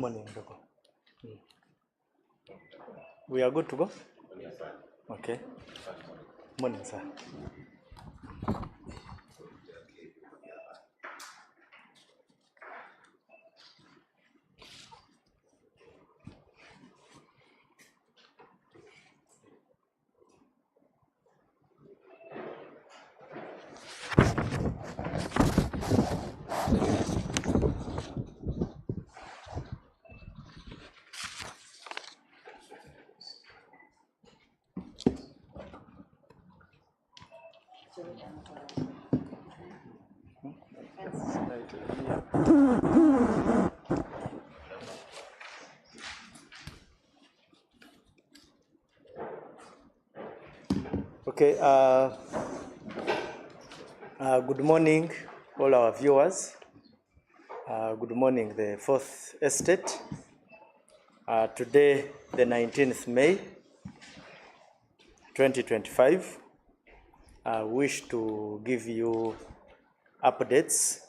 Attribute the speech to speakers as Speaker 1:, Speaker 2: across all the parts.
Speaker 1: Morning, Dogo. We are good to go? Okay. Morning, sir. Okay, good morning, all our viewers. Good morning, the Fourth Estate. Today, the 19th May, 2025. I wish to give you updates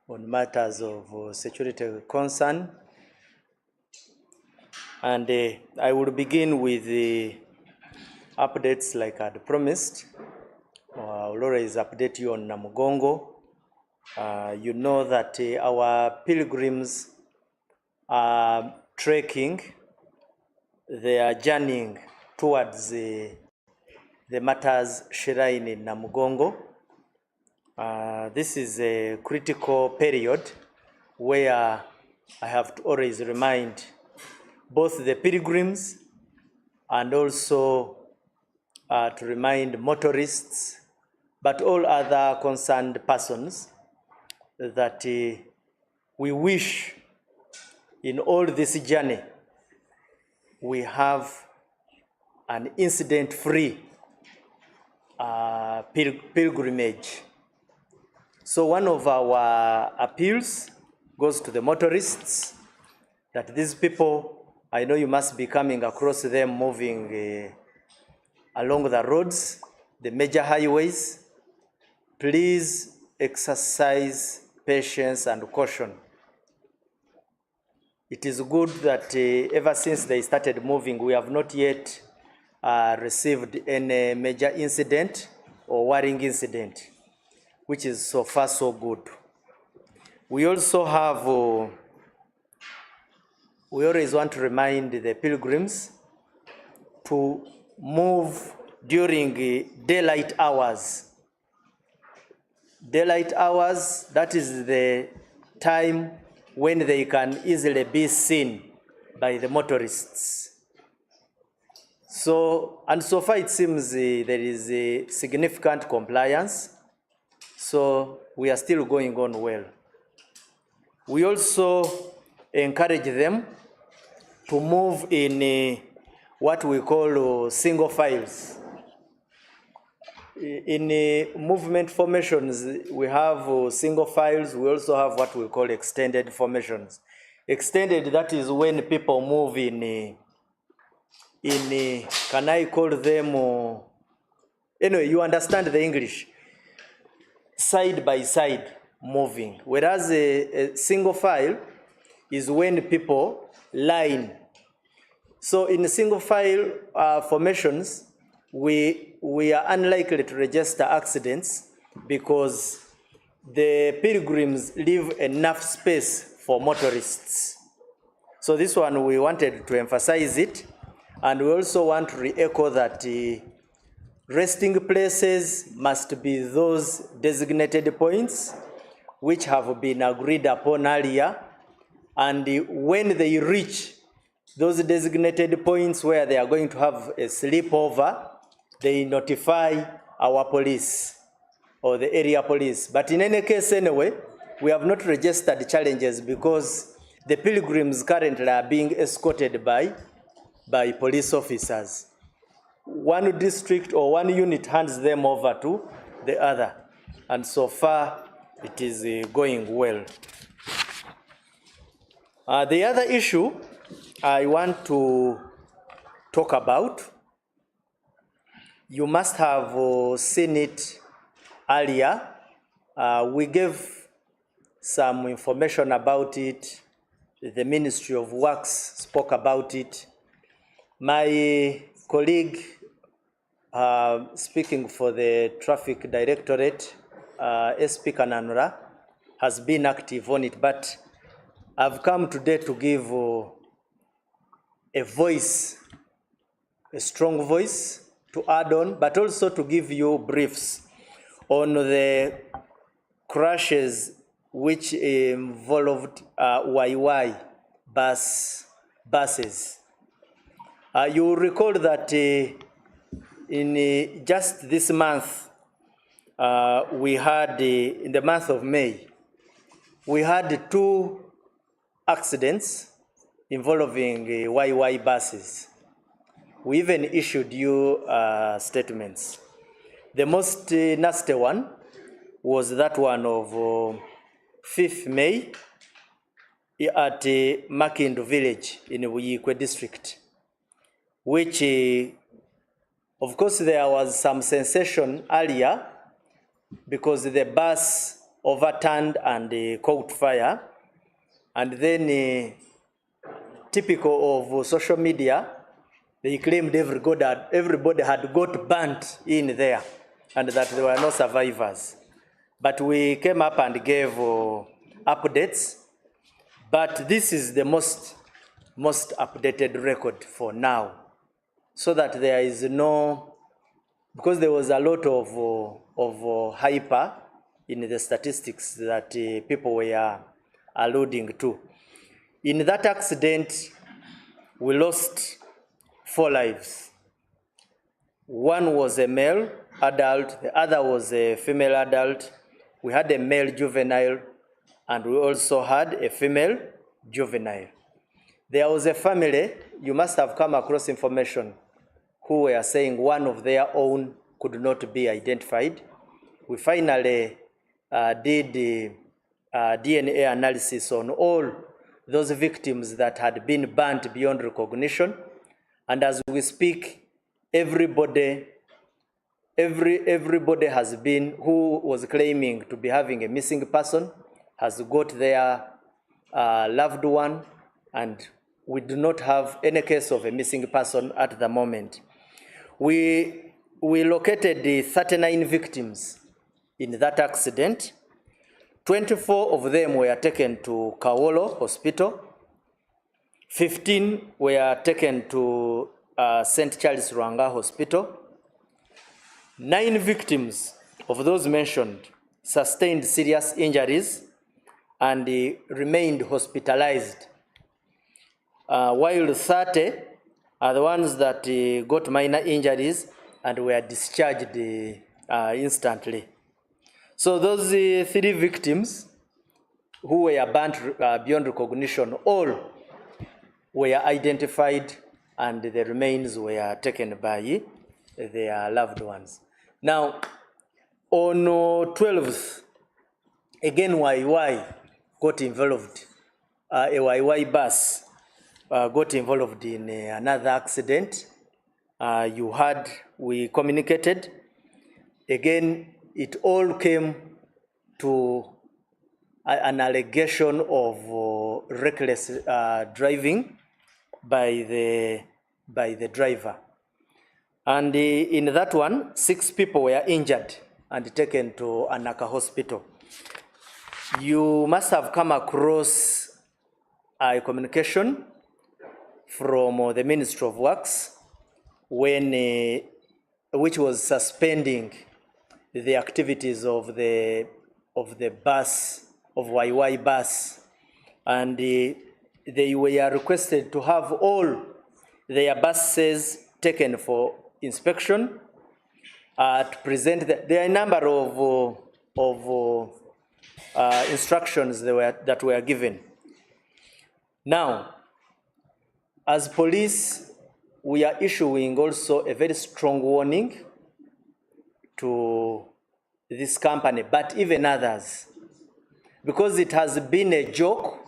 Speaker 1: on matters of security concern. And I will begin with the updates like I had promised. I will always update you on Namugongo. You know that our pilgrims are trekking. They are journeying towards the Matters Shrine in Namugongo. This is a critical period where I have to always remind both the pilgrims and also to remind motorists, but all other concerned persons, that we wish in all this journey we have an incident-free pilgrimage. So one of our appeals goes to the motorists, that these people, I know you must be coming across them moving along the roads, the major highways. Please exercise patience and caution. It is good that ever since they started moving, we have not yet received any major incident or worrying incident, which is so far so good. We also have, we always want to remind the pilgrims to move during daylight hours. Daylight hours, that is the time when they can easily be seen by the motorists. So, and so far it seems there is a significant compliance, so we are still going on well. We also encourage them to move in what we call single files. In movement formations, we have single files. We also have what we call extended formations. Extended, that is when people move in can I call them, anyway, you understand the English, side by side moving. Whereas a single file is when people line. So in single file formations, we are unlikely to register accidents because the pilgrims leave enough space for motorists. So this one, we wanted to emphasize it, and we also want to re-echo that resting places must be those designated points which have been agreed upon earlier, and when they reach those designated points where they are going to have a sleepover, they notify our police or the area police. But in any case anyway, we have not registered challenges because the pilgrims currently are being escorted by police officers. One district or one unit hands them over to the other, and so far it is going well. The other issue I want to talk about, you must have seen it earlier. We gave some information about it the Ministry of Works spoke about it. My colleague, speaking for the Traffic Directorate, SP Kananura, has been active on it, but I've come today to give a voice, a strong voice to add on, but also to give you briefs on the crashes which involved YY buses. You will recall that in just this month, we had, in the month of May, we had 2 accidents involving YY buses. We even issued you statements. The most nasty one was that one of 5th May at Makindu village in Y.E.S district, which, of course, there was some sensation earlier because the bus overturned and caught fire. And then, typical of social media, they claimed everybody had got burnt in there and that there were no survivors. But we came up and gave updates. But this is the most updated record for now, so that there is no, because there was a lot of hyper in the statistics that people were alluding to. In that accident, we lost 4 lives. One was a male adult, the other was a female adult. We had a male juvenile, and we also had a female juvenile. There was a family, you must have come across information, who were saying one of their own could not be identified. We finally did DNA analysis on all those victims that had been burnt beyond recognition. And as we speak, everybody has been, who was claiming to be having a missing person, has got their loved one, and we do not have any case of a missing person at the moment. We located the 39 victims in that accident. 24 of them were taken to Kawolo Hospital. 15 were taken to St. Charles Rwanga Hospital. 9 victims of those mentioned sustained serious injuries and remained hospitalized, while 30 are the ones that got minor injuries and were discharged instantly. So those 3 victims who were burnt beyond recognition, all were identified and the remains were taken by their loved ones. Now, on 12th, again YY got involved. A YY bus got involved in another accident. You heard, we communicated. Again, it all came to an allegation of reckless driving by the driver. And in that one, 6 people were injured and taken to Anaka Hospital. You must have come across a communication from the Ministry of Works which was suspending the activities of the bus, of YY bus, and they were requested to have all their buses taken for inspection, to present there are a number of instructions that were given. Now, as police, we are issuing also a very strong warning to this company, but even others, because it has been a joke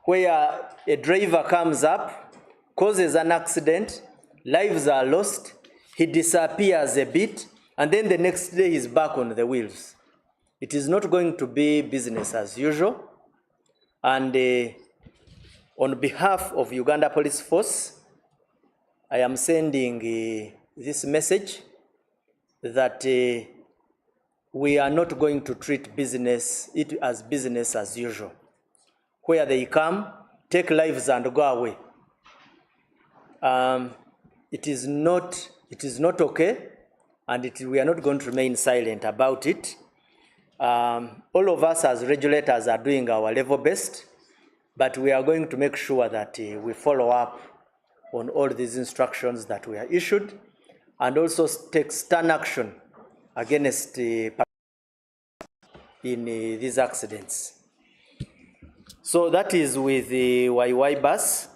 Speaker 1: where a driver comes up, causes an accident, lives are lost, he disappears a bit, and then the next day he's back on the wheels. It is not going to be business as usual, and On behalf of Uganda Police Force, I am sending this message that we are not going to treat it as business as usual. Where they come, take lives and go away. It is not okay, and we are not going to remain silent about it. All of us as regulators are doing our level best, but we are going to make sure that we follow up on all these instructions that we are issued, and also take stern action against in these accidents. So that is with the Y.E.S.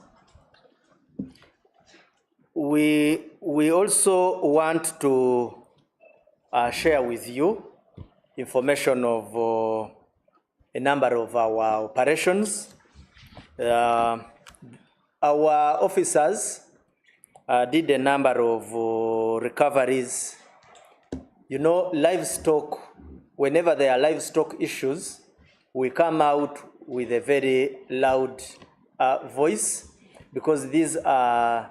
Speaker 1: We also want to share with you information of a number of our operations. Our officers did a number of recoveries. You know, livestock, whenever there are livestock issues, we come out with a very loud voice, because these are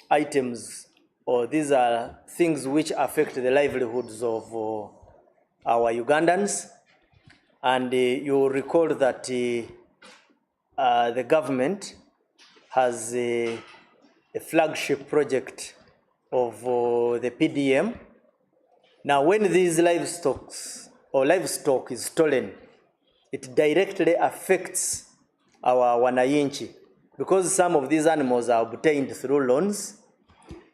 Speaker 1: items, or these are things which affect the livelihoods of our Ugandans. And you recall that the government has a flagship project of the PDM. Now, when these livestock is stolen, it directly affects our wananchi, because some of these animals are obtained through loans.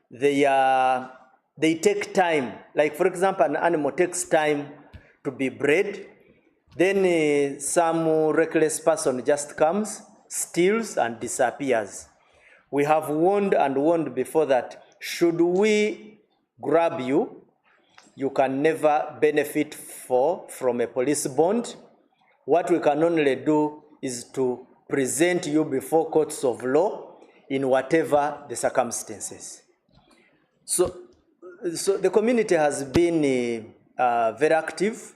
Speaker 1: They take time. Like, for example, an animal takes time to be bred. Then some reckless person just comes, steals, and disappears. We have warned before that, should we grab you, you can never benefit from a police bond. What we can only do is to present you before courts of law in whatever the circumstances. So the community has been very active,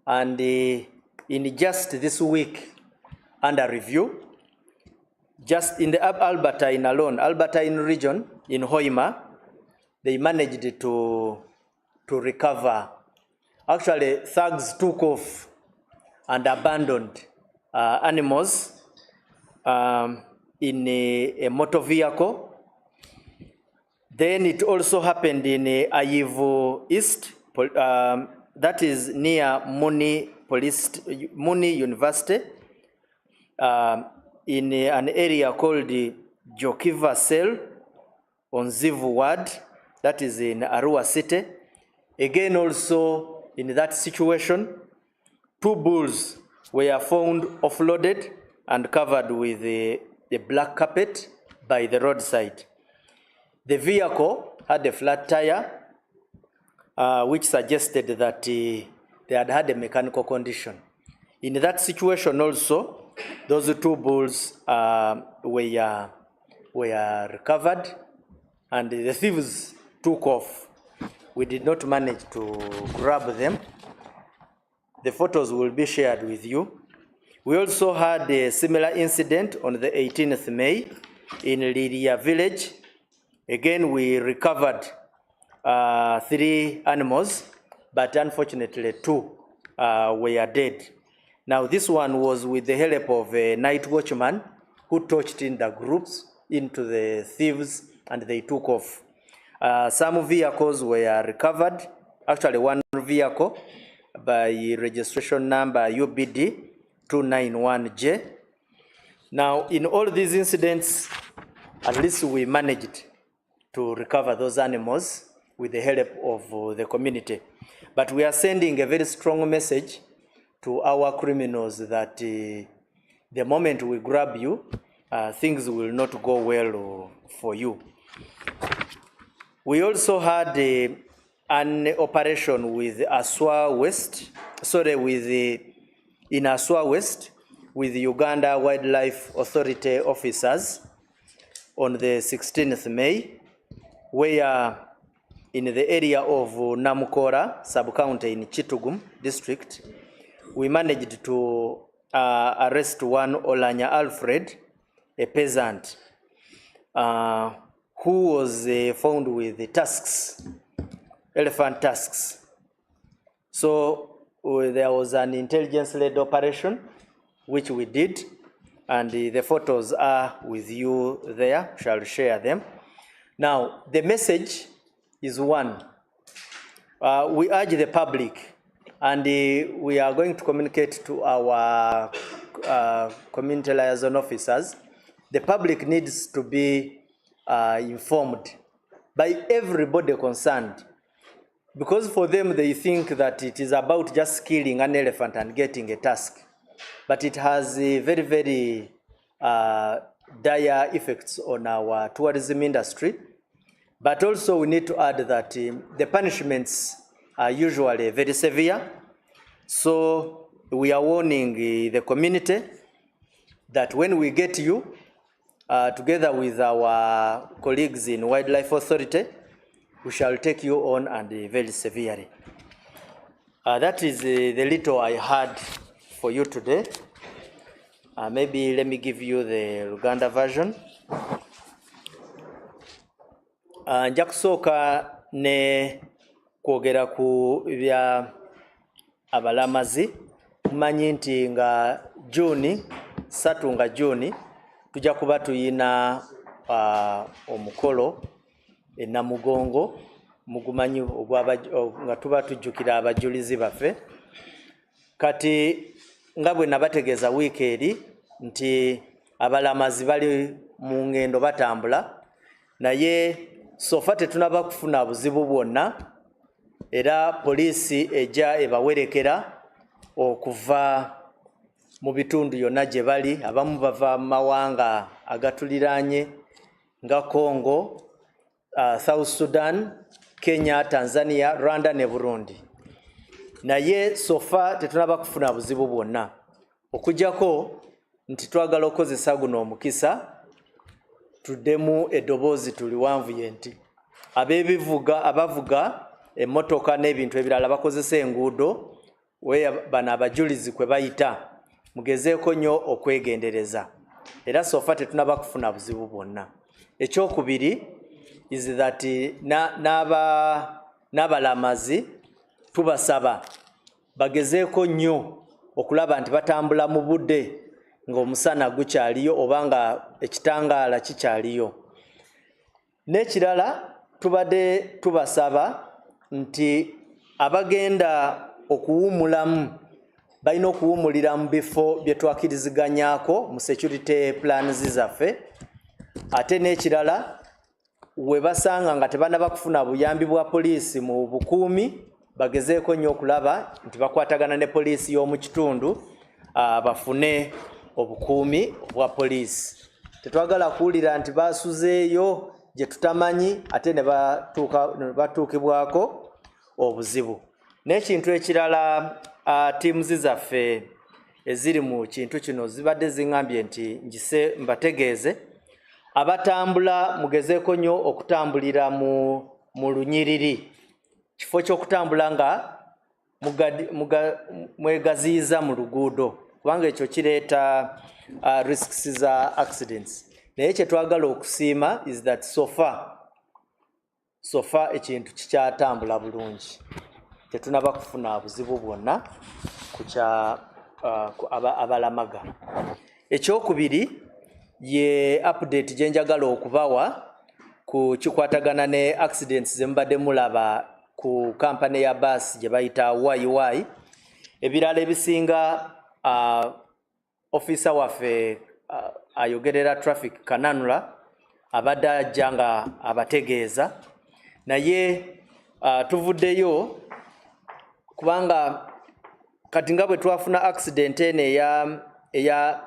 Speaker 1: and in just this week under review, just in the Albertine alone, Albertine region in Hoima, they managed to recover. Actually, thugs took off and abandoned animals in a motor vehicle. Then it also happened in Y.E.S, that is near Muni University, in an area called Jokiva Cell on Zivu Ward, that is in Arua City. Again, also in that situation, 2 bulls were found offloaded and covered with a black carpet by the roadside. The vehicle had a flat tire, which suggested that they had a mechanical condition. In that situation also, those 2 bulls were recovered, and the thieves took off. We did not manage to grab them. The photos will be shared with you. We also had a similar incident on the 18th May in Liria village. Again, we recovered 3 animals, but unfortunately 2 were dead. Now, this one was with the help of a night watchman who touched in the groups into the thieves, and they took off. Some vehicles were recovered, actually 1 vehicle by registration number UBD 291J. Now, in all these incidents, at least we managed to recover those animals with the help of the community. But we are sending a very strong message to our criminals that the moment we grab you, things will not go well for you. We also had an operation with Y.E.S, in Y.E.S with the Uganda Wildlife Authority officers on the 16th May, where in the area of Namukora sub-county in Chitugum district, we managed to arrest one Olanya Alfred, a peasant who was found with the tusks, elephant tusks. So there was an intelligence-led operation which we did, and the photos are with you there. Shall share them. Now, the message is one. We urge the public, and we are going to communicate to our community liaison officers. The public needs to be informed by everybody concerned, because for them they think that it is about just killing an elephant and getting a tusk, but it has very, very dire effects on our tourism industry. But also we need to add that the punishments are usually very severe. So we are warning the community that when we get you, together with our colleagues in Wildlife Authority, we shall take you on, and very severely. That is the little I had for you today. Maybe let me give you the Luganda version. Nja kusooka ne kwogera ku bya abalamazi. Mumanyi nti nga June 3 tujja kuba tuyina omukolo e Namugongo, mugumanyi nga tuba tujjukira abajulizi baffe. Kati nga bwe nabategeeza wiiki eri nti abalamazi bali mu ngendo batambula, naye sofa tetunaba kufuna buzibu bwonna, era poliisi ejja ebawerekera okuva mu bitundu yonna gye bali. Abamu bava mu mawanga agatuliraanye nga Congo, South Sudan, Kenya, Tanzania, Rwanda ne Burundi. Naye sofa tetunaba kufuna buzibu bwonna, okujjako nti twagala okozesa guno omukisa tuddemu eddoboozi tuliwanvu yenti abavuga emmotoka n'ebintu ebirala bakozesa enguudo bano abajulizi kwe bayita, mugezeeko nnyo okwegendereza, era sofa tetunaba kufuna buzibu bwonna. Ekyokubiri is that n'abalamazi tubasaba bagezeeko nnyo okulaba nti batambula mu budde ng'omusana gukyaliyo oba nga ekitangaala kikyaliyo. N'ekirala tubadde tubasaba nti abagenda okuwumulamu balina okuwumulira mu bifo bye twakiriziganyaako mu security plans zaffe. Ate n'ekirala we basanga nga tebanaba kufuna buyambi bwa poliisi mu bukuumi, bagezeeko nnyo okulaba nti bakwatagana ne poliisi y'omu kitundu bafune obukuumi obwa poliisi. Tetwagala kuwulira nti basuzeeyo gye tutamanyi ate ne batuukibwako obuzibu. N'ekintu ekirala, tiimu zaffe eziri mu kintu kino zibadde ziŋŋambye nti njise mbategeeze, abatambula mugezeeko nnyo okutambulira mu lunyiriri, kifo ky'okutambula nga mwegaziyiza mu luguudo, kubanga ekyo kireeta risks za accidents. Naye kye twagala okusiima is that sofa ekintu kikyatambula bulungi, tetunaba kufuna buzibu bwonna ku abalamaga. Ekyokubiri ye update gye njagala okubawa ku kikwatagana ne accidents ze mbadde mulaba ku kampani ya bus gye bayita Y.E.S. Ebirala ebisinga officer waffe ayogerera traffic Kananula abadde ajja nga abategeeza, naye tuvuddeyo kubanga kati nga bwe twafuna accident eno eya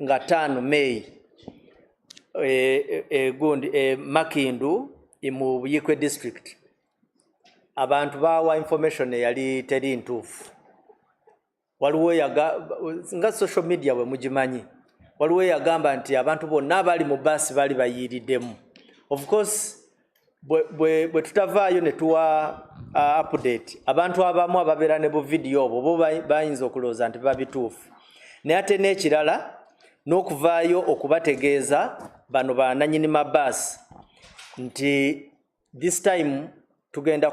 Speaker 1: nga 5 May Makindu mu Buyikwe district, abantu bawa information eyali teri ntuufu. Waliwo nga social media we mugimanyi, waliwo yagamba nti abantu bonna abali mu basi bali bayiiriddemu. Of course bwe tutavaayo ne tuwa update, abantu abamu ababeera ne bu video obwo bo bayinza okulowooza nti babituufu. Naye ate n'ekirala, n'okuvaayo okubategeeza bano bananyini mabaasi nti this time tugenda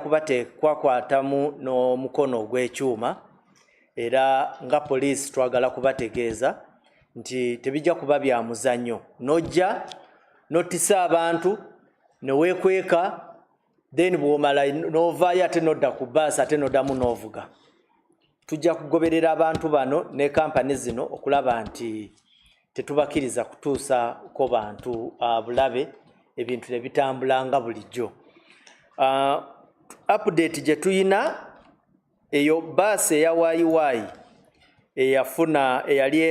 Speaker 1: kwakwatamu n'omukono ogw'ekyuma era nga poliisi twagala kubategeeza nti tebijja kuba bya muzannyo. Nojja notisa abantu neweekweka then bw'omala n'ovaayo ate nodda ku baasi ate noddamu n'ovuga. Tujja kugoberera abantu bano ne kampani zino okulaba nti tetubakiriza kutuusa ko bantu bulabe ebintu ne bitambula nga bulijjo. Update gye tuyina eyo baasi eya Y.E.S eyafuna eyali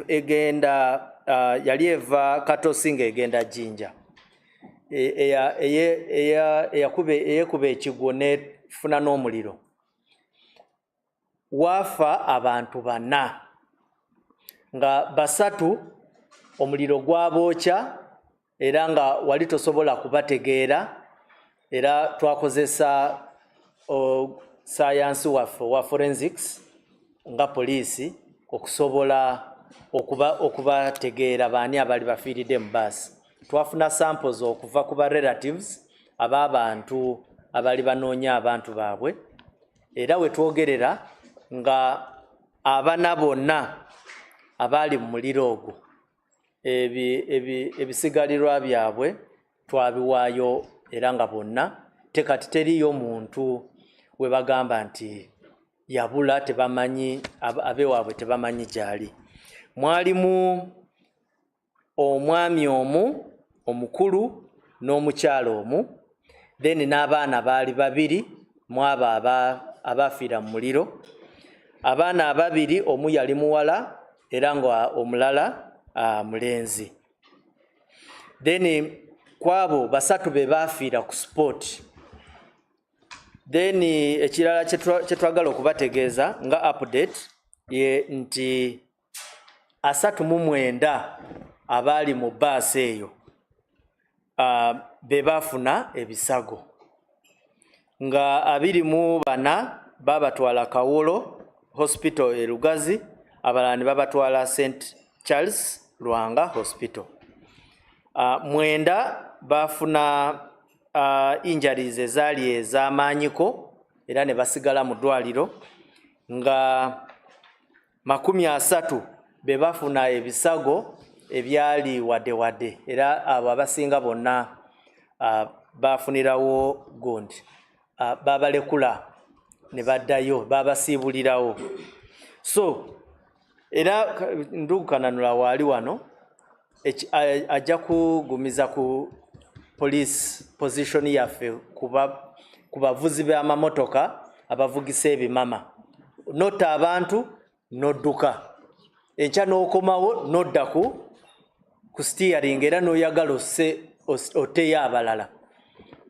Speaker 1: egenda yali eva Katosi ng'egenda Jinja eyekuba ekigwo nefuna n'omuliro. Waafa abantu 4 nga 3 omuliro gwabookya era nga wali tosobola kubategeera era twakozesa science wa forensics nga poliisi okusobola okubategeera baani abali bafiiridde mu baasi. Twafuna samples okuva ku ba relatives ab'abantu abali banoonya abantu baabwe era we twogerera nga abana bonna abali mu muliro ogwo ebisigalirwa byabwe twabiwaayo era nga bonna tekati teriyo muntu we bagamba nti yabula tebamanyi abewaabwe tebamanyi gyali. Mwalimu omwami omu omukulu n'omukyalo omu then n'abaana baali 2 mu abo abafiira mu muliro. Abaana 2 omu yali muwala era nga omulala mulenzi. Then kwabo 3 be bafiira ku sport. Then ekirala kyetwagala okubategeeza nga update ye nti 39 abali mu baasi eyo be bafuna ebisago nga 24 babatwala Kawolo Hospital e Lugazi, abalala ne babatwala St. Charles Lwanga Hospital. 9 bafuna injuries ezaali ez'amaanyiko era ne basigala mu ddwaliro nga 30 be bafuna ebisago ebyali wadde era abo abasinga bonna bafunirawo gundi babalekula ne baddayo babasiibulirawo. So era ndukananula waali wano ajja kugumiza ku police position yaffe ku bavuzi b'amamotoka abavugisa ebimama. Notta abantu nodduka enkya n'okomawo nodda ku steering era n'oyagala oteyo abalala.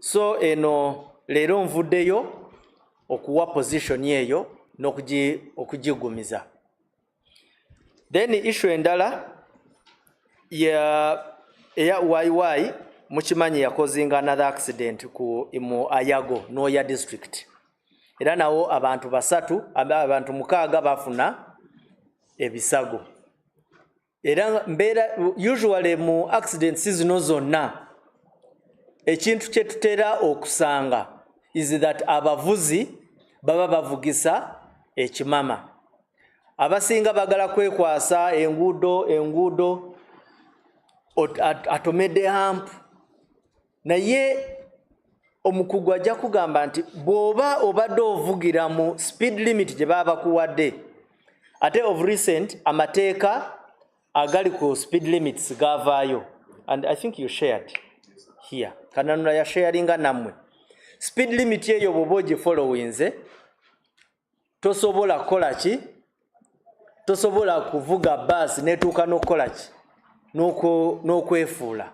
Speaker 1: So eno leero nvuddeyo okuwa position eyo n'okugigumiza. Then issue endala eya Y.E.S mukimanyi yakozinga another accident mu Ayago Noya district era nawo abantu 6 bafuna ebisago era mbeera usually mu accidents zino zonna ekintu kye tutera okusanga is that abavuzi baba bavugisa ekimama. Abasinga bagala kwekwasa enguudo atomedde hamp naye omukugu ajja kugamba nti bw'oba obadde ovugira mu speed limit gye baba bakuwadde ate of recent amateeka agali ku speed limits gavaayo and I think you shared here kananula ya sharinga nammwe speed limit eyo bw'oba ogifollowinze tosobola kukola ki tosobola kuvuga baasi netuuka n'okukola ki n'okwefuula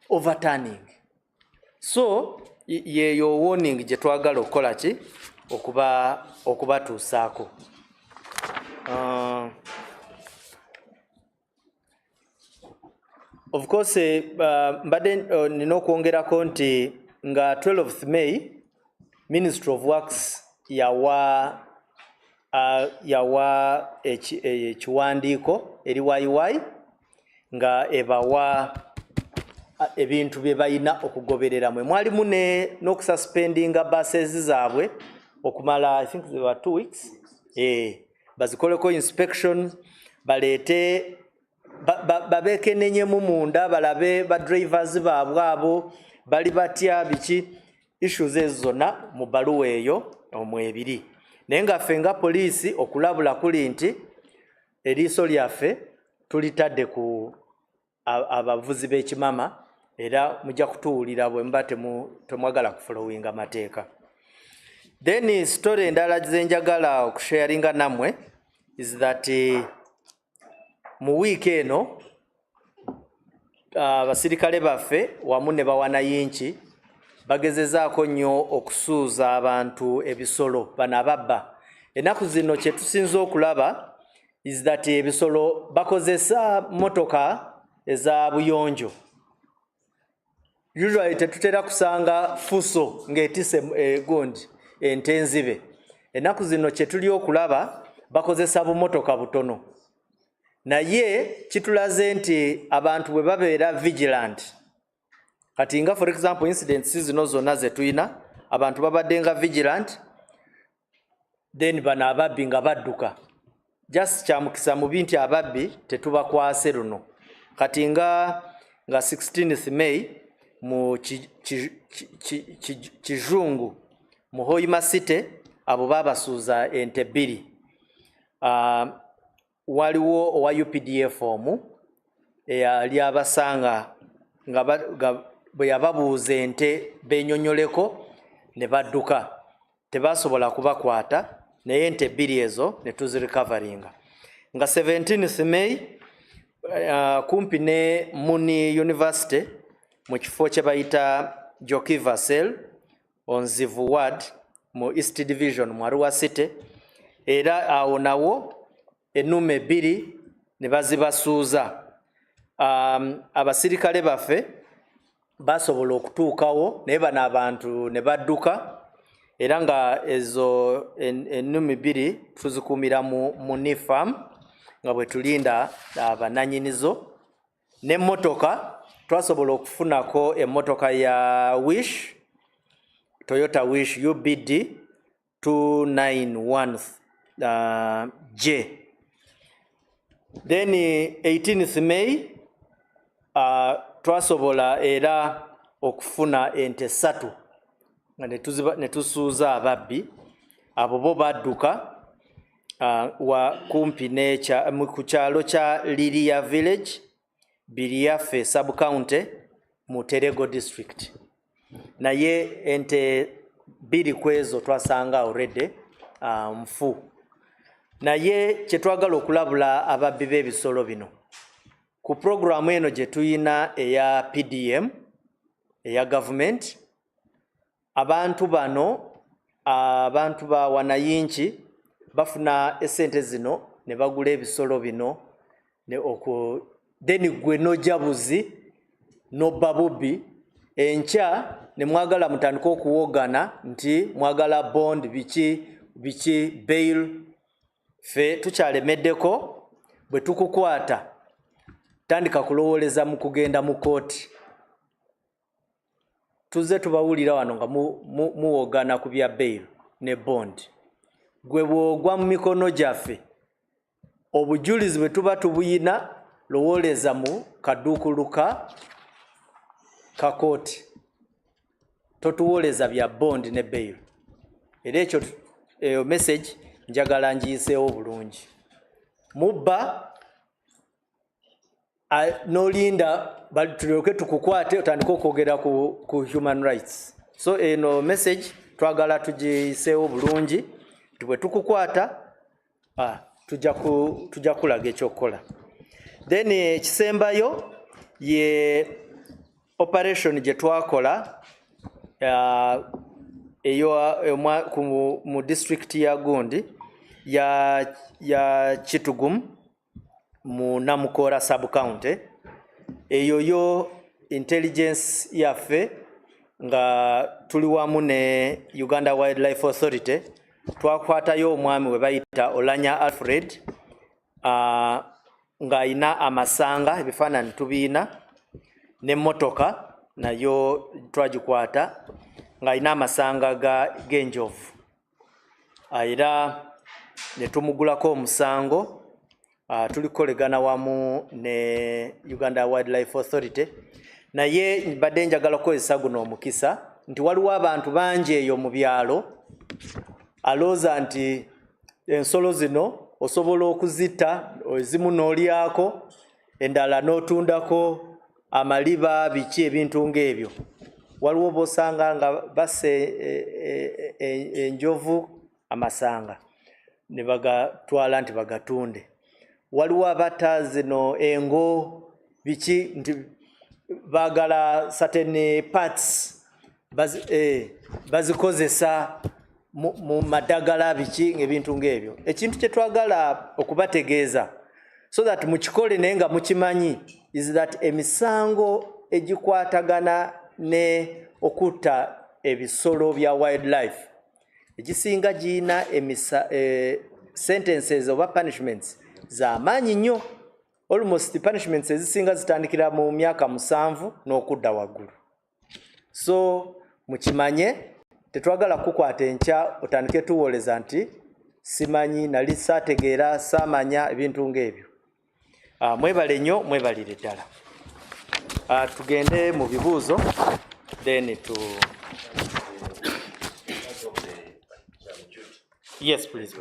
Speaker 1: overturning. So yeyo warning gye twagala okukola ki okubatuusaako. Of course mbadde nina okwongerako nti nga 12th May Ministry of Works yawa yawa ekiwandiiko eri Y.E.S nga ebawa ebintu bye balina okugoberera mwe mwalimu n'okususpendinga buses zaabwe okumala I think they were 2 weeks bazikoleko inspection baleete babeekennenyemu munda balabe ba drivers baabwe abo bali batya biki issues ezo zonna mu baluwa eyo omwebiri naye nga ffe nga poliisi okulabula kuli nti eriiso lyaffe tulitadde ku abavuzi b'ekimama era mujja kutuwulira bwe muba temwagala kufolowinga mateeka. Then story endala zenjagala okusharinga nammwe is that mu wiiki eno abasirikale baffe wamu ne bawanayinki bagezezaako nnyo okusuuza abantu ebisolo bano ababba. Ennaku zino kye tusinza okulaba is that ebisolo bakozesa motoka eza buyonjo. Usually tetutera kusanga fuso ng'etise gundi ente enzibe. Ennaku zino kye tuli okulaba bakozesa bumotoka butono. Naye kitulaze nti abantu bwe babeera vigilant. Kati nga for example incidents zino zonna ze tuyina abantu babadde nga vigilant then bano ababbi nga badduka. Just kyamukisa mubi nti ababbi tetubakwase luno. Kati nga 16th May mu Kijungu mu Hoima City abo babasuuza ente 2. Waliwo owa UPDF omu eyali abasanga nga bwe yababuuza ente benyonyoleko ne badduka tebasobola kubakwata naye ente 2 ezo ne tuzirikavaringa. Nga 17th May kumpi ne Muni University mu kifo kye bayita Jokiva Cell Onzivu Ward mu East Division mu Arua City era awo nawo ennume 2 ne bazibasuuza. Abasirikale baffe basobola okutuukawo naye bano abantu ne badduka era nga ezo ennume 2 tuzikuumira mu Nifam nga bwe tulinda abananyinizo n'emmotoka twasobola okufunako emmotoka ya Y.E.S Toyota Y.E.S UBD 291 J. Then 18th May twasobola era okufuna ente 3 nga ne tusuuza ababbi abo bo badduka wa kumpi ku kyalo kya Liria Village Biriafe Sub-County mu Terego District. Naye ente 2 kwezo twasanga already mfu. Naye kye twagala okulabula ababbi b'ebisolo bino ku programu eno gye tuyina eya PDM eya government abantu bano abantu ba wanayinki bafuna esente zino ne bagula ebisolo bino ne then gwe nojabuzi no babubi enkya ne mwagala mutandika okuwogana nti mwagala bond biki bail fe tukyalemeddeko bwe tukukwata tandika kulowoleza mu kugenda mu kooti tuze tubawulira wano nga muwogana ku bya bail ne bond gwe bwogwa mu mikono gyaffe obujulizi bwe tuba tubuyina lowoleza mu kadukuluka ka kooti totuwoleza bya bond ne bail era ekyo message njagala ngiyiseewo bulungi mubba nolinda tulyoke tukukwate otandika okwogera ku human rights. So eno message twagala tugiyiseewo bulungi bwe tukukwata tujja kulaga ekyokukola. Then ekisembayo ye operation gye twakola mu district ya Gundi ya Kitugum mu Namukora sub-county. Eyo yo intelligence yaffe nga tuli wamu ne Uganda Wildlife Authority twakwatayo omwami we bayita Olanya Alfred ng'ayina amasanga, ebifaananyi tubiina, n'emmotoka nayo twagikwata ng'ayina amasanga g'enjovu. Era ne tumugulako omusango. Tulikolegana wamu ne Uganda Wildlife Authority. Naye badde njagala kukozesa guno omukisa nti waliwo abantu bangi eyo mu byalo alooza nti ensolo zino osobola okuzita, ezimu n'olyako, endala n'otundako amaliba, biki ebintu ng'ebyo. Waliwo b'osanga nga basse enjovu amasanga ne bagatwala nti bagatunde. Waliwo abata zino engo, biki nti baagala certain parts bazikozesa mu madagala, biki ebintu ng'ebyo. Ekintu kye twagala okubategeeza so that mukikole naye nga mukimanyi is that emisango egikwatagana ne okutta ebisolo bya wildlife egisinga giyina sentences oba punishments z'amaanyi nnyo. Almost punishments ezisinga zitandikira mu myaka 7 n'okudda waggulu. So mukimanye, tetwagala kukwata enkya otandike tuwoleza nti simanyi, nali saategeera, saamanya, ebintu ng'ebyo. Mwebale nnyo, mwebalire ddala. Tugende mu bibuuzo then to... Yes, please.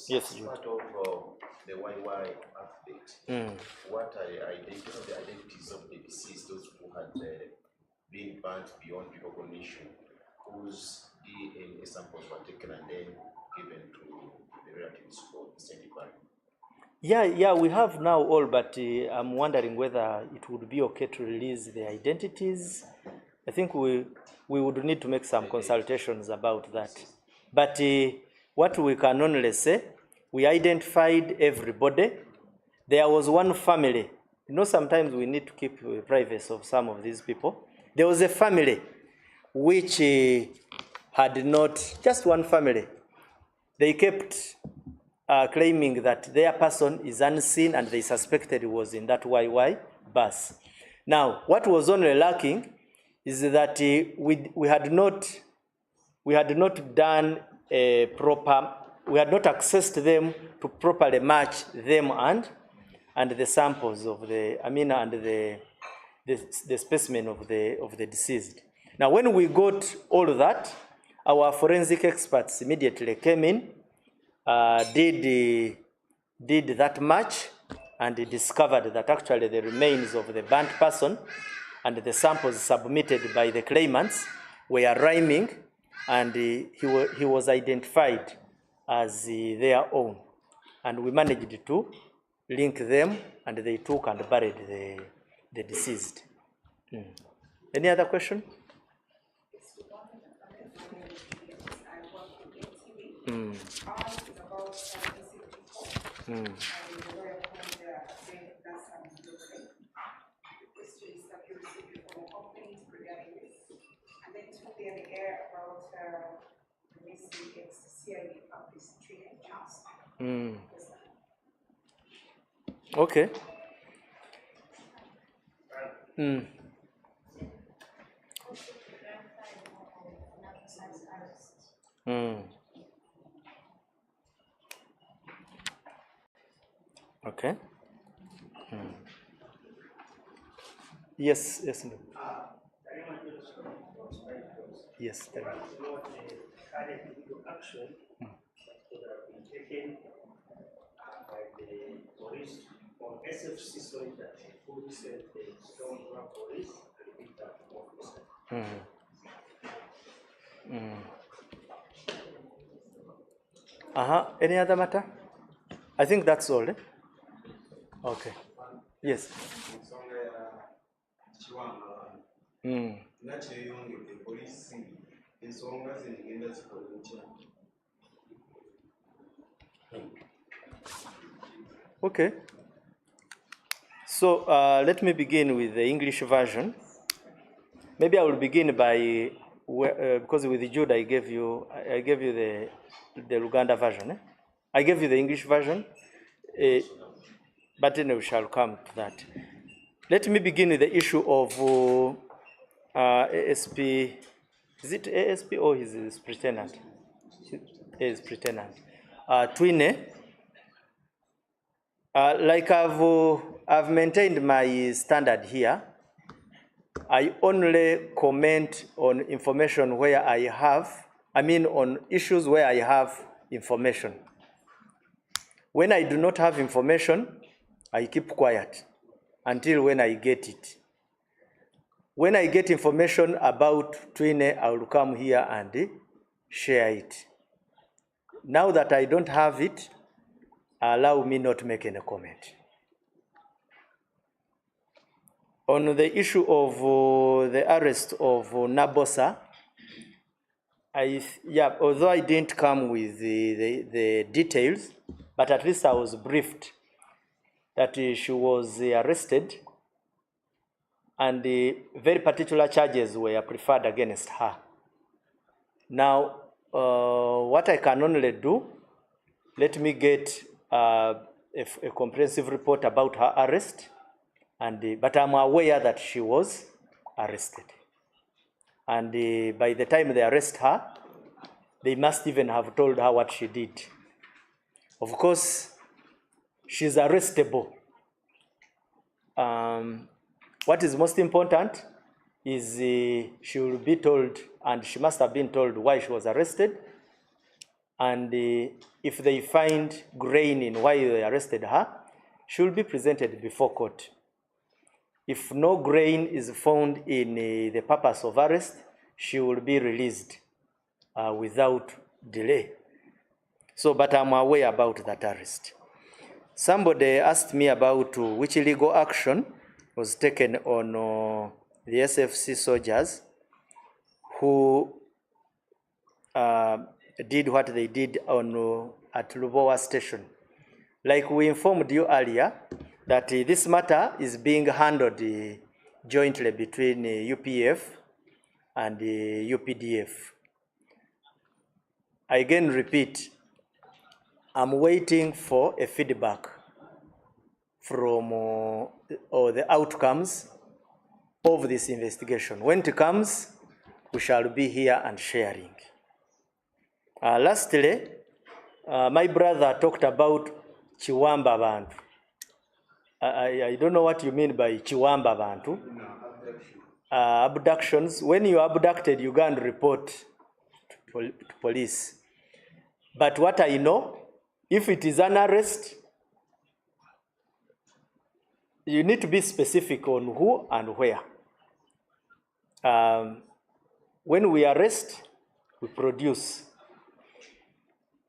Speaker 1: Yes, Jude.
Speaker 2: Part of the Y.E.S update. What are the identities of the deceased, those who had been burnt beyond recognition, whose DNA samples were taken and then given to the relatives for sanctuary?
Speaker 1: Yeah, we have now all, but I'm wondering whether it would be okay to release the identities. I think we would need to make some consultations about that. But what we can only say, we identified everybody. There was one family. You know, sometimes we need to keep privacy of some of these people. There was a family which had not, just one family. They kept claiming that their person is unseen and they suspected it was in that Y.E.S bus. Now, what was only lacking is that we had not done a proper, we had not accessed them to properly match them and the samples of the, and the specimen of the deceased. Now, when we got all of that, our forensic experts immediately came in, did that match, and discovered that actually the remains of the burnt person and the samples submitted by the claimants were rhyming, and he was identified as their own. And we managed to link them, and they took and buried the deceased. Any other question? Okay. Okay. Yes, yes. No. Yes.
Speaker 3: Action that have been taken by the police on SFC story that fully sent the strong police and beat up officer.
Speaker 1: Any other matter? I think that's all. Okay. Yes. Okay. So let me begin with the English version. Maybe I will begin by because with Jude I gave you the Luganda version. Eh? I gave you the English version, but then we shall come to that. Let me begin with the issue of ASP. Is it ASP or his pretendant? His pretendant. Twine. Like I've maintained my standard here. I only comment on information where on issues where I have information. When I do not have information, I keep quiet until when I get it. When I get information about Twine, I will come here and share it. Now that I don't have it, allow me not to make any comment. On the issue of the arrest of Nabosa, although I didn't come with the details, but at least I was briefed that she was arrested and very particular charges were preferred against her. Now, what I can only do, let me get a comprehensive report about her arrest, but I'm aware that she was arrested. And by the time they arrest her, they must even have told her what she did. Of course, she's arrestable. What is most important is she will be told, and she must have been told why she was arrested. And if they find grain in why they arrested her, she will be presented before court. If no grain is found in the purpose of arrest, she will be released without delay. But I'm aware about that arrest. Somebody asked me about which legal action was taken on the SFC soldiers who did what they did at Lubowa station. Like we informed you earlier, that this matter is being handled jointly between UPF and UPDF. I again repeat, I'm waiting for a feedback from the outcomes of this investigation. When it comes, we shall be here and sharing. Lastly, my brother talked about Chiwamba Bantu. I don't know what you mean by Chiwamba Bantu. Abductions. When you are abducted, you go and report to police. But what I know, if it is an arrest, you need to be specific on who and where. When we arrest, we produce.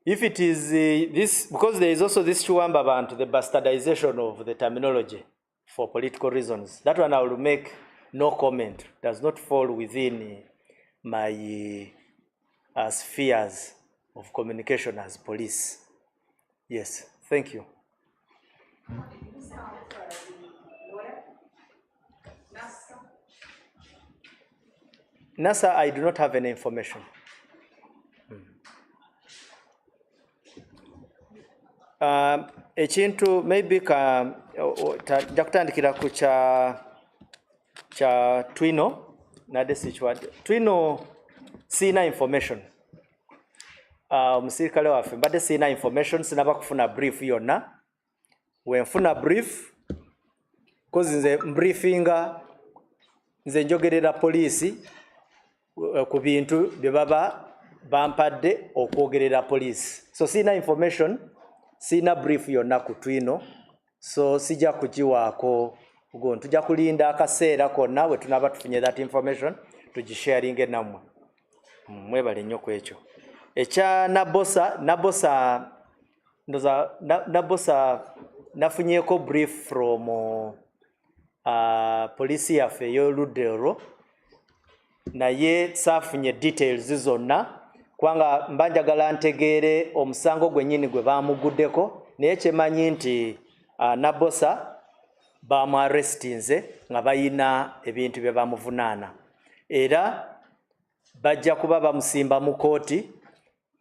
Speaker 1: If it is this, because there is also this Chiwamba Bantu, the bastardization of the terminology for political reasons. That one I will make no comment. Does not fall within my spheres of communication as police. Yes, thank you. NASA, I do not have any information. Ekintu maybe jakutandikira ku kya Twino nadesi kiwadde. Twino sina information. Omusirikale waffe mbadde sina information, sinaba kufuna brief yonna. Wenfuna brief, because nze mbriefinga, nze njogerera poliisi ku bintu bye baba bampadde okwogerera poliisi. So sina information, sina brief yonna ku Twino, so sijja kugiwaako gontu. Tujja kulinda akaseera konna bwe tunaba tufunye that information tugisharinge nammwe. Mwebale nnyo ku ekyo. Ekya Nabosa nafunyeko brief from police yaffe ey'oluddeero, naye saafunye details zonna, kubanga mba njagala ntegeere omusango gwennyini gwe baamuguddeko, naye kyemanyi nti Nabosa baamuarrestinze nga bayina ebintu bye baamuvunaana. Era bajja kuba bamusimba mu kooti,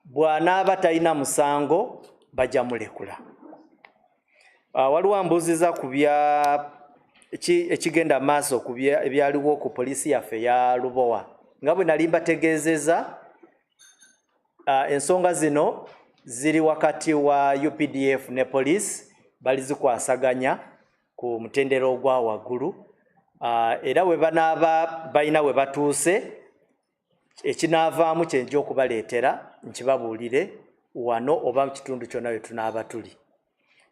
Speaker 1: bw'anaaba talina musango bajja mulekula. Waliwo ambuuziza ku ekigenda maaso ku ebyaliwo ku poliisi yaffe ya Lubowa. Nga bwe nali mbategeezezza, ensonga zino ziri wakati wa UPDF ne poliisi, balizikwasaganya ku mutendera ogwa waggulu. Era we banaaba balina we batuuse, ekinaavaamu kyenja okubaleetera nkibabuulire wano oba mu kitundu kyonna we tunaaba tuli.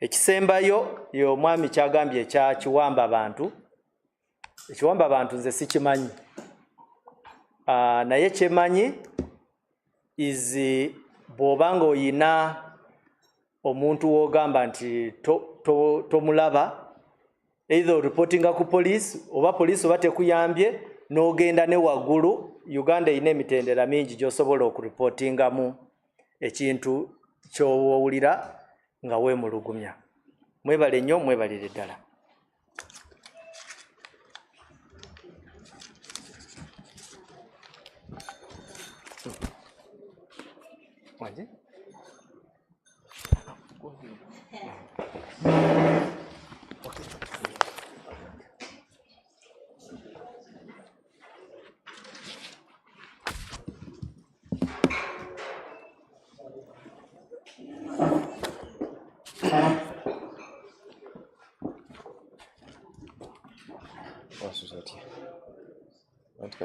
Speaker 1: Ekisembayo y'omwami kyagambye ekya kiwamba abantu. Ekiwamba abantu nze sikimanyi. Naye kyemanyi izi bw'obanga oyina omuntu w'ogamba nti tomulaba, either reportinga ku poliisi oba poliisi oba tekuyambye, n'ogenda ne waggulu. Uganda erina emitendera mingi gy'osobola okuripotingamu ekintu ky'owulira nga weemulugumya. Mwebale nnyo, mwebalire ddala.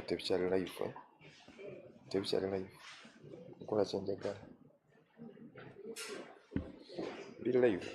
Speaker 4: Tebikyali live, tebikyali live. Nkola kyenjagala. Biri live.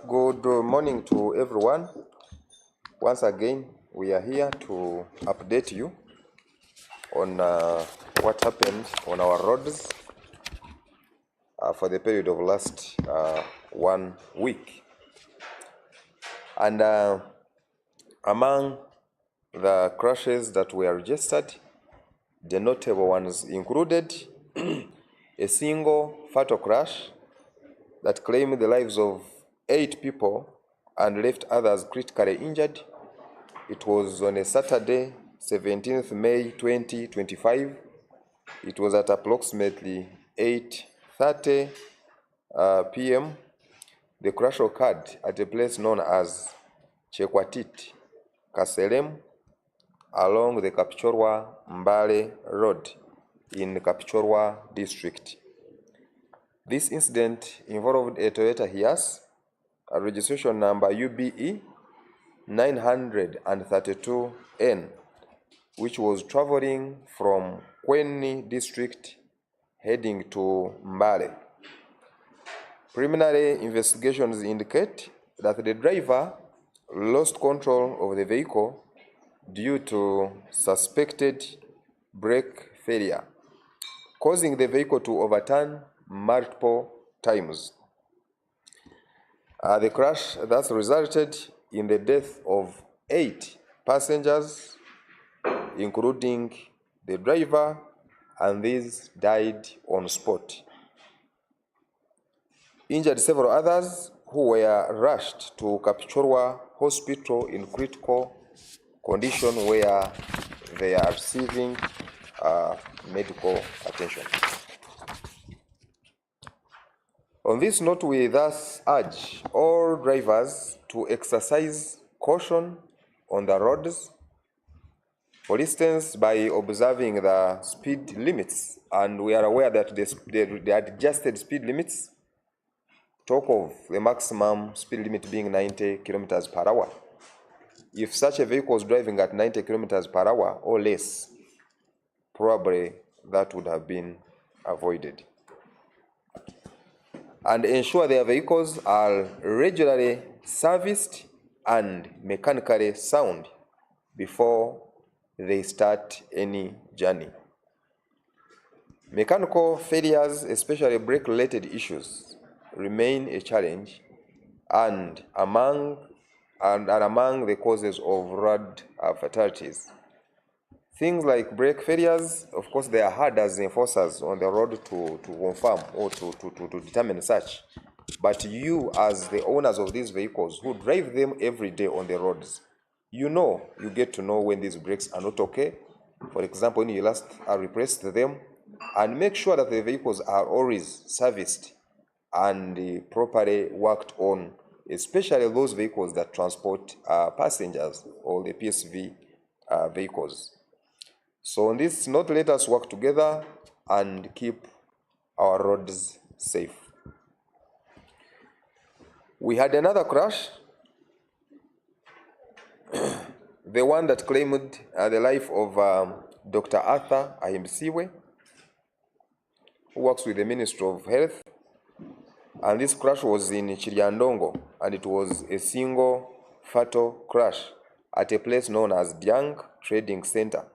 Speaker 4: Good morning to everyone. Once again, we are here to update you on what happened on our roads for the period of last 1 week. And among the crashes that were registered, the notable ones included a single fatal crash that claimed the lives of 8 people and left others critically injured. It was on a Saturday, 17th May 2025. It was at approximately 8:30 p.m. The crash occurred at a place known as Chekwatit, Kaselem, along the Kapchorwa-Mbale Road in Kapchorwa district. This incident involved a Toyota Y.E.S, a registration number UBE 932N, which was traveling from Kweni district heading to Mbale. Preliminary investigations indicate that the driver lost control of the vehicle due to suspected brake failure, causing the vehicle to overturn multiple times. The crash thus resulted in the death of 8 passengers, including the driver, and these died on spot. Injured several others who were rushed to Kapchorwa Hospital in critical condition where they are receiving medical attention. On this note, we thus urge all drivers to exercise caution on the roads, for instance, by observing the speed limits. And we are aware that the adjusted speed limits talk of the maximum speed limit being 90 kilometers per hour. If such a vehicle was driving at 90 kilometers per hour or less, probably that would have been avoided. And ensure their vehicles are regularly serviced and mechanically sound before they start any journey. Mechanical failures, especially brake-related issues, remain a challenge and are among the causes of road fatalities. Things like brake failures, of course, they are hard as enforcers on the road to confirm or to determine such. But you, as the owners of these vehicles who drive them every day on the roads, you get to know when these brakes are not okay. For example, when you last replaced them, and make sure that the vehicles are always serviced and properly worked on, especially those vehicles that transport passengers or the PSV vehicles. So on this note, let us work together and keep our roads safe. We had another crash, the one that claimed the life of Dr. Arthur Ahimsiwe, who works with the Ministry of Health. And this crash was in Chiriandongo, and it was a single fatal crash at a place known as Diang Trading Center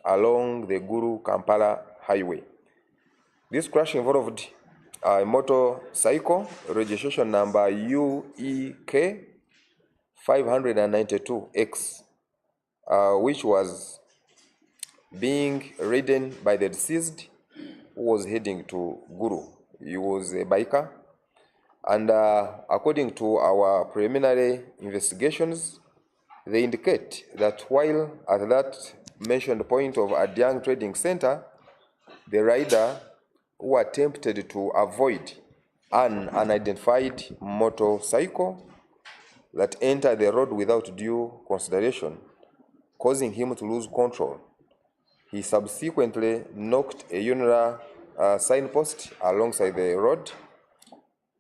Speaker 4: along the Guru-Kampala Highway. This crash involved a motorcycle, registration number U.E.K. 592X, which was being ridden by the deceased, who was heading to Guru. He was a biker, and according to our preliminary investigations, they indicate that while at that mentioned point of Adiang Trading Center, the rider who attempted to avoid an unidentified motorcycle that entered the road without due consideration, causing him to lose control. He subsequently knocked a urinary signpost alongside the road,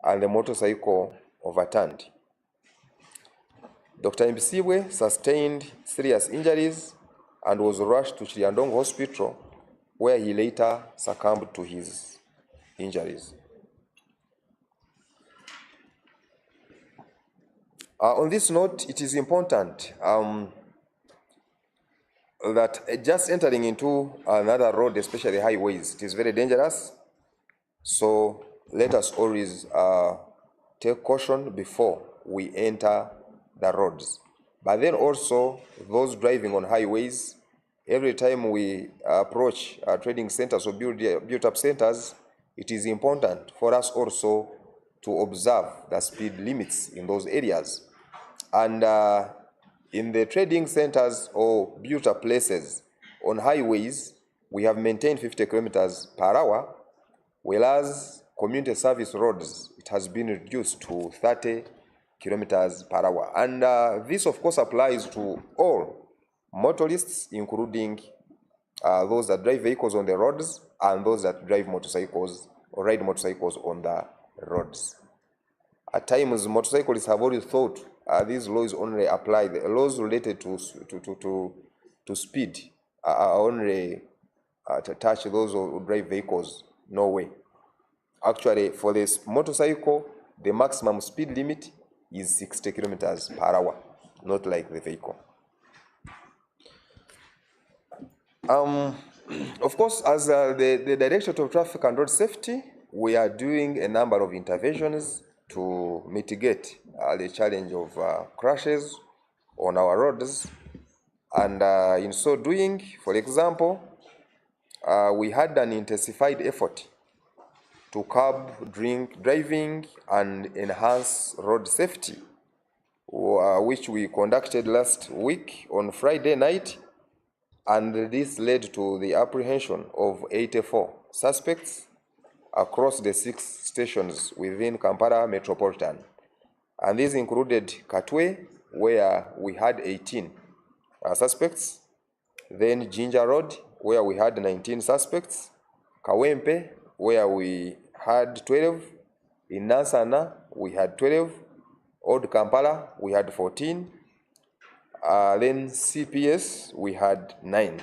Speaker 4: and the motorcycle overturned. Dr. Mbisiwe sustained serious injuries and was rushed to Chiriandongo Hospital, where he later succumbed to his injuries. On this note, it is important that just entering into another road, especially highways, it is very dangerous. So let us always take caution before we enter the roads. But then also, those driving on highways, every time we approach trading centers or built-up centers, it is important for us also to observe the speed limits in those areas. And in the trading centers or built-up places on highways, we have maintained 50 kilometers per hour, whereas community service roads, it has been reduced to 30 kilometers per hour. And this, of course, applies to all motorists, including those that drive vehicles on the roads and those that drive motorcycles or ride motorcycles on the roads. At times, motorcyclists have always thought these laws only apply, the laws related to speed are only to touch those who drive vehicles. No way. Actually, for this motorcycle, the maximum speed limit is 60 kilometers per hour, not like the vehicle. Of course, as the Directorate of Traffic and Road Safety, we are doing a number of interventions to mitigate the challenge of crashes on our roads. And in so doing, for example, we had an intensified effort to curb drink driving and enhance road safety, which we conducted last week on Friday night, and this led to the apprehension of 84 suspects across the 6 stations within Kampala Metropolitan. And these included Katwe, where we had 18 suspects, then Jinja Road, where we had 19 suspects, Kawempe, where we had 12, in Nansana, we had 12, Old Kampala, we had 14, then CPS, we had 9.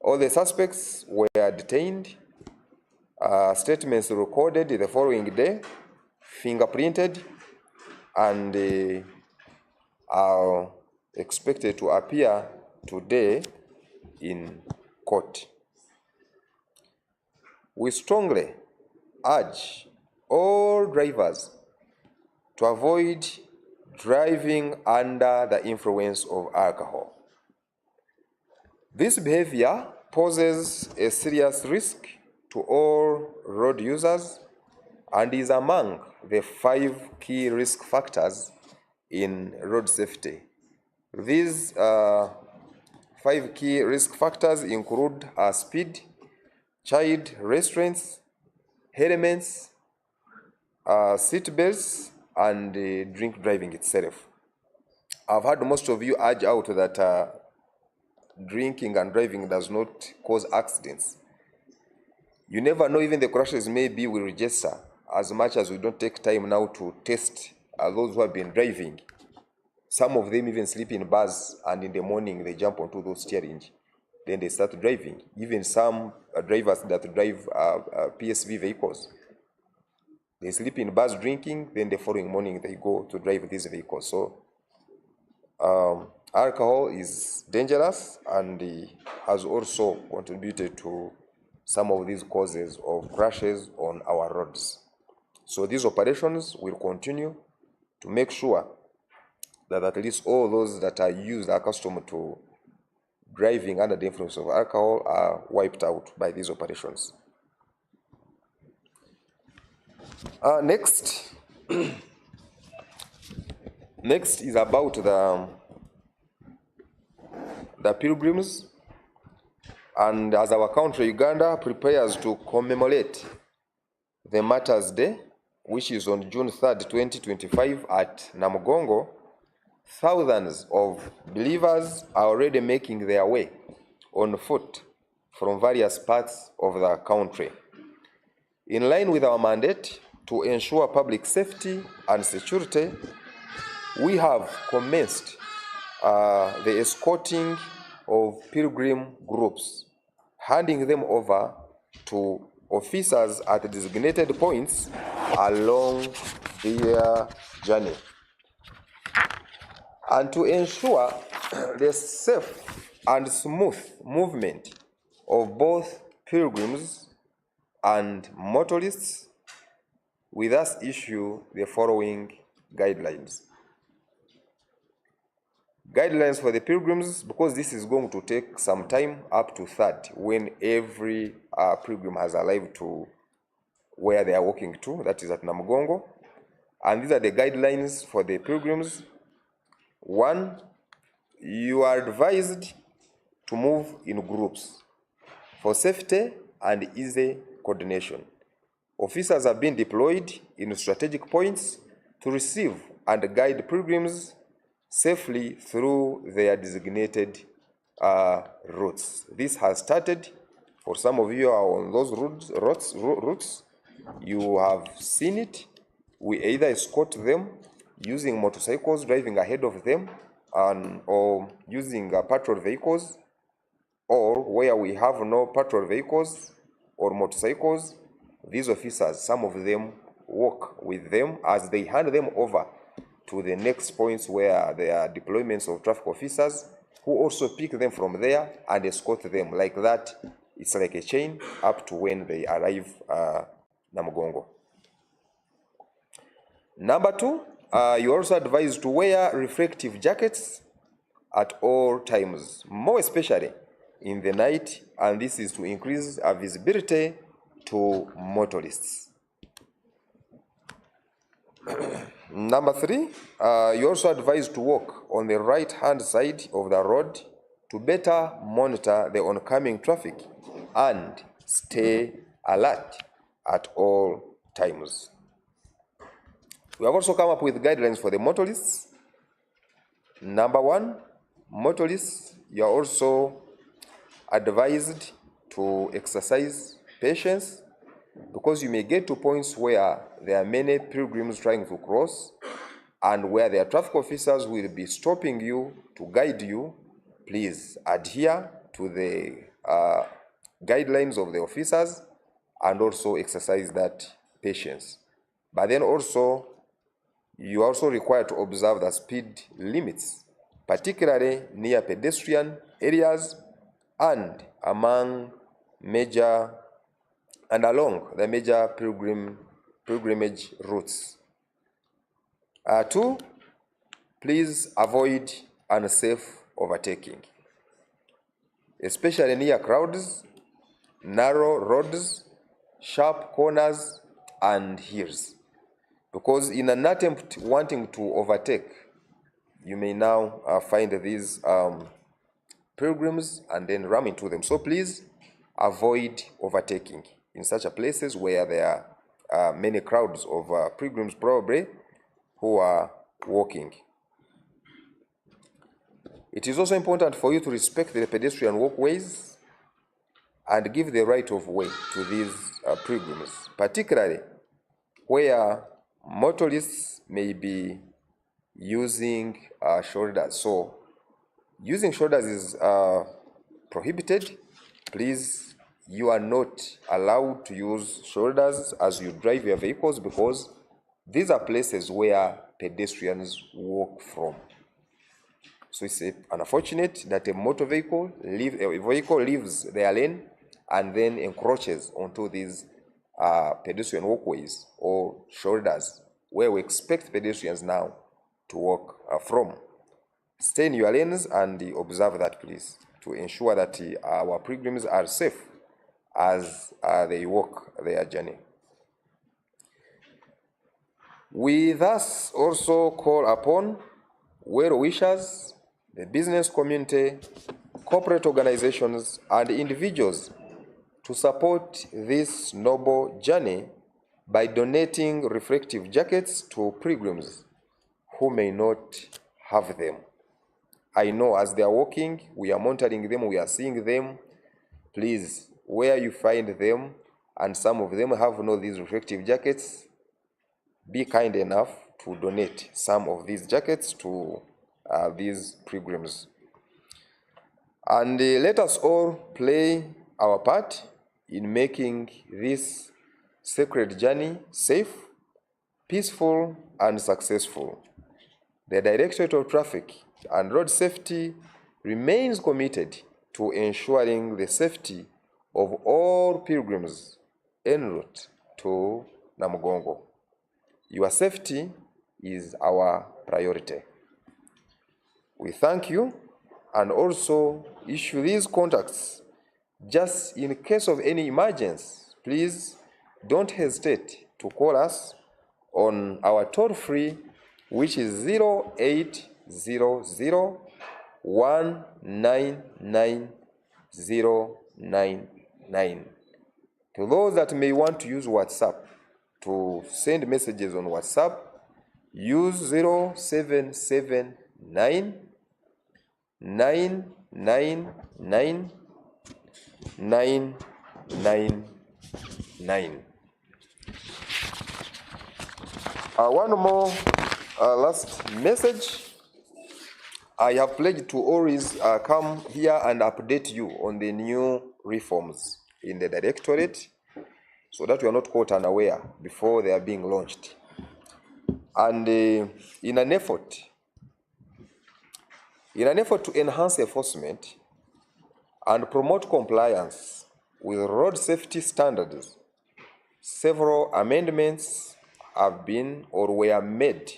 Speaker 4: All the suspects were detained, statements recorded the following day, fingerprinted, and are expected to appear today in court. We strongly urge all drivers to avoid driving under the influence of alcohol. This behavior poses a serious risk to all road users and is among the 5 key risk factors in road safety. These 5 key risk factors include speed, child restraints, helmets, seat belts, and drink driving itself. I've heard most of you urge out that drinking and driving does not cause accidents. You never know, even the crashes maybe will register, as much as we don't take time now to test those who have been driving. Some of them even sleep in bars, and in the morning they jump onto those steering, then they start driving. Even some drivers that drive PSV vehicles, they sleep in bars drinking, then the following morning they go to drive these vehicles. So alcohol is dangerous and has also contributed to some of these causes of crashes on our roads. So these operations will continue to make sure that at least all those that are accustomed to driving under the influence of alcohol are wiped out by these operations. Next is about the pilgrims, and as our country, Uganda, prepares to commemorate the Martyrs' Day, which is on June 3rd, 2025 at Namugongo, thousands of believers are already making their way on foot from various parts of the country. In line with our mandate to ensure public safety and security, we have commenced the escorting of pilgrim groups, handing them over to officers at designated points along their journey. And to ensure the safe and smooth movement of both pilgrims and motorists, we thus issue the following guidelines. Guidelines for the pilgrims, because this is going to take some time, up to 3rd, when every pilgrim has arrived to where they are walking to, that is at Namugongo. And these are the guidelines for the pilgrims. 1, you are advised to move in groups for safety and easy coordination. Officers have been deployed in strategic points to receive and guide pilgrims safely through their designated routes. This has started. For some of you are on those routes, you have seen it. We either escort them using motorcycles, driving ahead of them, or using patrol vehicles, or where we have no patrol vehicles or motorcycles, these officers, some of them walk with them as they hand them over to the next points where there are deployments of traffic officers who also pick them from there and escort them. Like that, it's like a chain up to when they arrive Namugongo. Number 2, you're also advised to wear reflective jackets at all times, more especially in the night, and this is to increase visibility to motorists. Number 3, you're also advised to walk on the right-hand side of the road to better monitor the oncoming traffic and stay alert at all times. We have also come up with guidelines for the motorists. Number 1, motorists, you are also advised to exercise patience, because you may get to points where there are many pilgrims trying to cross and where there are traffic officers will be stopping you to guide you. Please adhere to the guidelines of the officers and also exercise that patience. But then also, you are also required to observe the speed limits, particularly near pedestrian areas and among major and along the major pilgrimage routes. 2, please avoid unsafe overtaking, especially near crowds, narrow roads, sharp corners, and hills. Because in an attempt wanting to overtake, you may now find these pilgrims and then ram into them. So please avoid overtaking in such a places where there are many crowds of pilgrims probably who are walking. It is also important for you to respect the pedestrian walkways and give the right of way to these pilgrims, particularly where motorists may be using shoulders. So using shoulders is prohibited. Please, you are not allowed to use shoulders as you drive your vehicles, because these are places where pedestrians walk from. So it's unfortunate that a motor vehicle leaves their lane and then encroaches onto these pedestrian walkways or shoulders where we expect pedestrians now to walk from. Stay in your lanes and observe that, please, to ensure that our pilgrims are safe as they walk their journey. We thus also call upon well-wishers, the business community, corporate organizations, and individuals to support this noble journey by donating reflective jackets to pilgrims who may not have them. I know as they are walking, we are monitoring them, we are seeing them. Please, where you find them, and some of them have these reflective jackets, be kind enough to donate some of these jackets to these pilgrims. And let us all play our part in making this sacred journey safe, peaceful, and successful. The Directorate of Traffic and Road Safety remains committed to ensuring the safety of all pilgrims en route to Namugongo. Your safety is our priority. We thank you and also issue these contacts just in case of any emergency. Please don't hesitate to call us on our toll-free, which is 0800-199-099. To those that may want to use WhatsApp to send messages on WhatsApp, use 0779 999 999. One more last message. I have pledged to always come here and update you on the new reforms in the Directorate, so that we are not caught unaware before they are being launched. And in an effort to enhance enforcement and promote compliance with road safety standards, several amendments have been or were made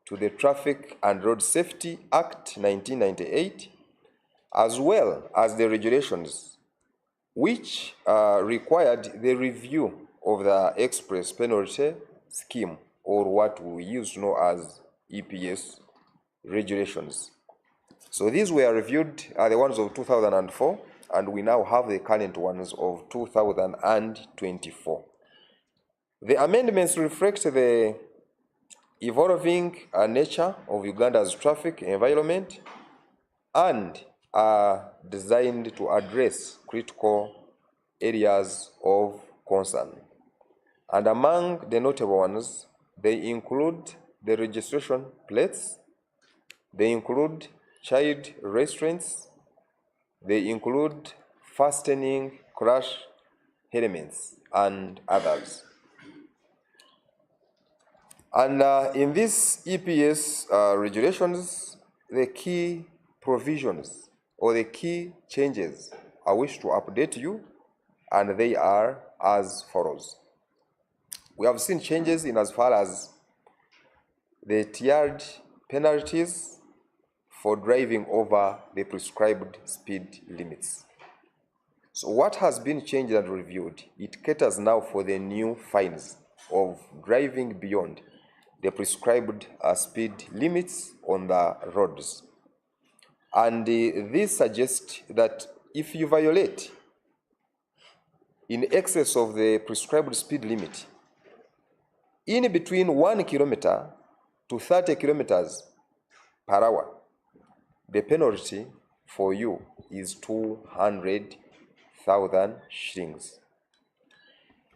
Speaker 4: to the Traffic and Road Safety Act 1998, as well as the regulations which required the review of the express penalty scheme, or what we used to know as E.P.S. regulations. So these were reviewed, the ones of 2004, and we now have the current ones of 2024. The amendments reflect the evolving nature of Uganda's traffic environment and are designed to address critical areas of concern. And among the notable ones, they include the registration plates, they include child restraints, they include fastening crash helmets, and others. And in these E.P.S. regulations, the key provisions or the key changes I wish to update you, and they are as follows. We have seen changes in as far as the tiered penalties for driving over the prescribed speed limits. So what has been changed and reviewed? It caters now for the new fines of driving beyond the prescribed speed limits on the roads. And this suggests that if you violate in excess of the prescribed speed limit, in between 1 kilometer to 30 kilometers per hour, the penalty for you is 200,000 shillings.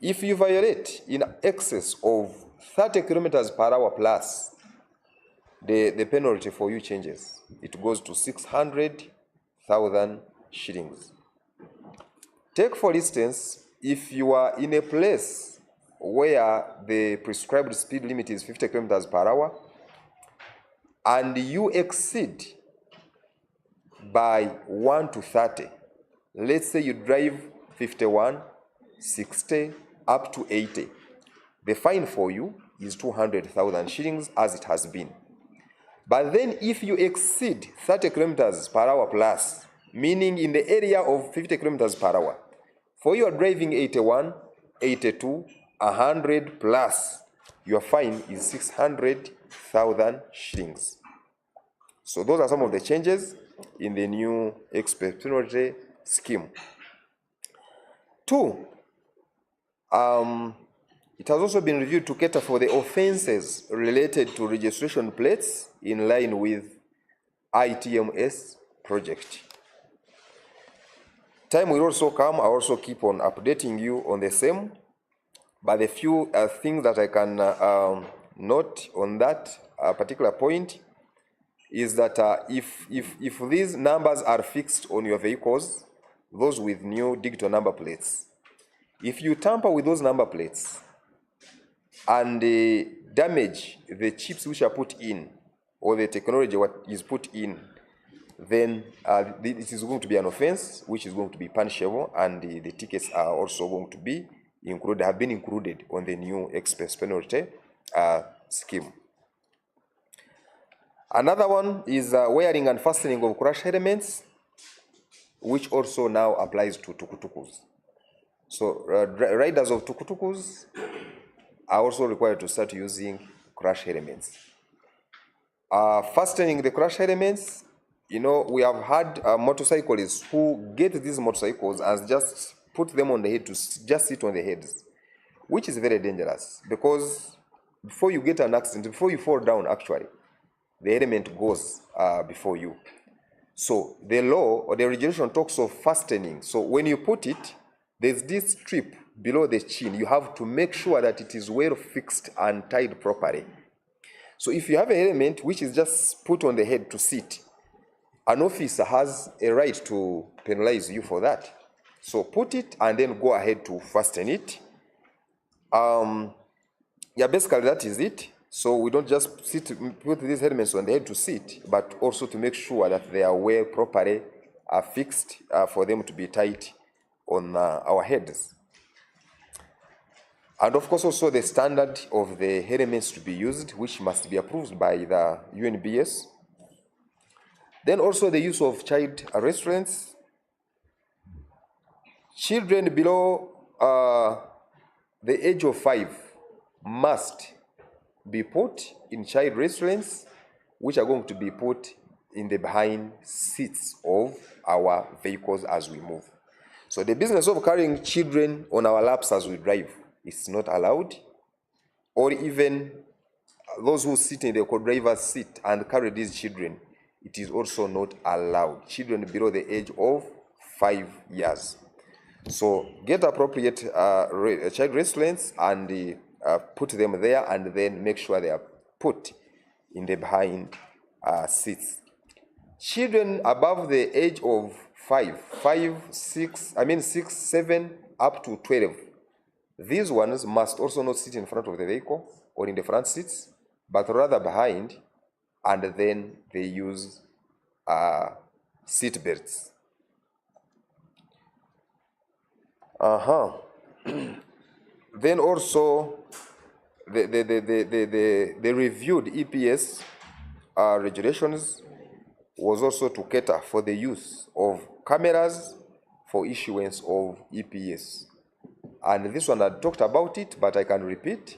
Speaker 4: If you violate in excess of 30 kilometers per hour plus, the penalty for you changes. It goes to 600,000 shillings. Take, for instance, if you are in a place where the prescribed speed limit is 50 kilometers per hour, and you exceed by 1 to 30, let's say you drive 51, 60, up to 80, the fine for you is 200,000 shillings as it has been. But then if you exceed 30 kilometers per hour plus, meaning in the area of 50 kilometers per hour, for you are driving 81, 82, 100 plus, your fine is 600,000 shillings. So those are some of the changes in the new express penalty scheme. 2, it has also been reviewed to cater for the offenses related to registration plates in line with ITMS project. Time will also come. I also keep on updating you on the same, but the few things that I can note on that particular point is that if these numbers are fixed on your vehicles, those with new digital number plates, if you tamper with those number plates and damage the chips which are put in, or the technology what is put in, then it is going to be an offense which is going to be punishable, and the tickets are also going to be included, have been included on the new express penalty scheme. Another one is wearing and fastening of crash elements, which also now applies to tukutukus. So riders of tukutukus are also required to start using crash elements. Fastening the crash elements, we have had motorcyclists who get these motorcycles and just put them on the head to just sit on the heads, which is very dangerous, because before you get an accident, before you fall down, actually, the element goes before you. So the law or the regulation talks of fastening. So when you put it, there's this strip below the chin. You have to make sure that it is well fixed and tied properly. So if you have an element which is just put on the head to sit, an officer has a right to penalize you for that. So put it and then go ahead to fasten it. Basically that is it. So we don't just put these elements on the head to sit, but also to make sure that they are well properly fixed for them to be tight on our heads. And of course also the standard of the elements to be used, which must be approved by the Y.E.S. Then also the use of child restraints. Children below the age of 5 must be put in child restraints, which are going to be put in the behind seats of our vehicles as we move. So the business of carrying children on our laps as we drive is not allowed, or even those who sit in the co-driver's seat and carry these children, it is also not allowed. Children below the age of 5 years. So get appropriate child restraints and put them there, and then make sure they are put in the behind seats. Children above the age of 6, 7, up to 12. These ones must also not sit in front of the vehicle or in the front seats, but rather behind, and then they use seat belts. Then also the reviewed EPS regulations was also to cater for the use of cameras for issuance of EPS. And this one I talked about it, but I can repeat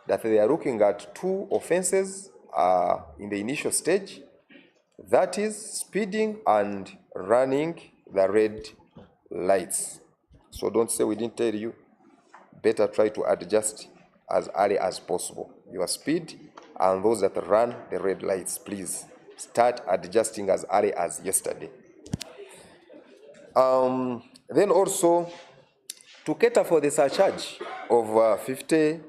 Speaker 4: that they are looking at 2 offenses in the initial stage. That is speeding and running the red lights. So don't say we didn't tell you. Better try to adjust as early as possible. Your speed and those that run the red lights, please start adjusting as early as yesterday. Then also to cater for the surcharge of 50%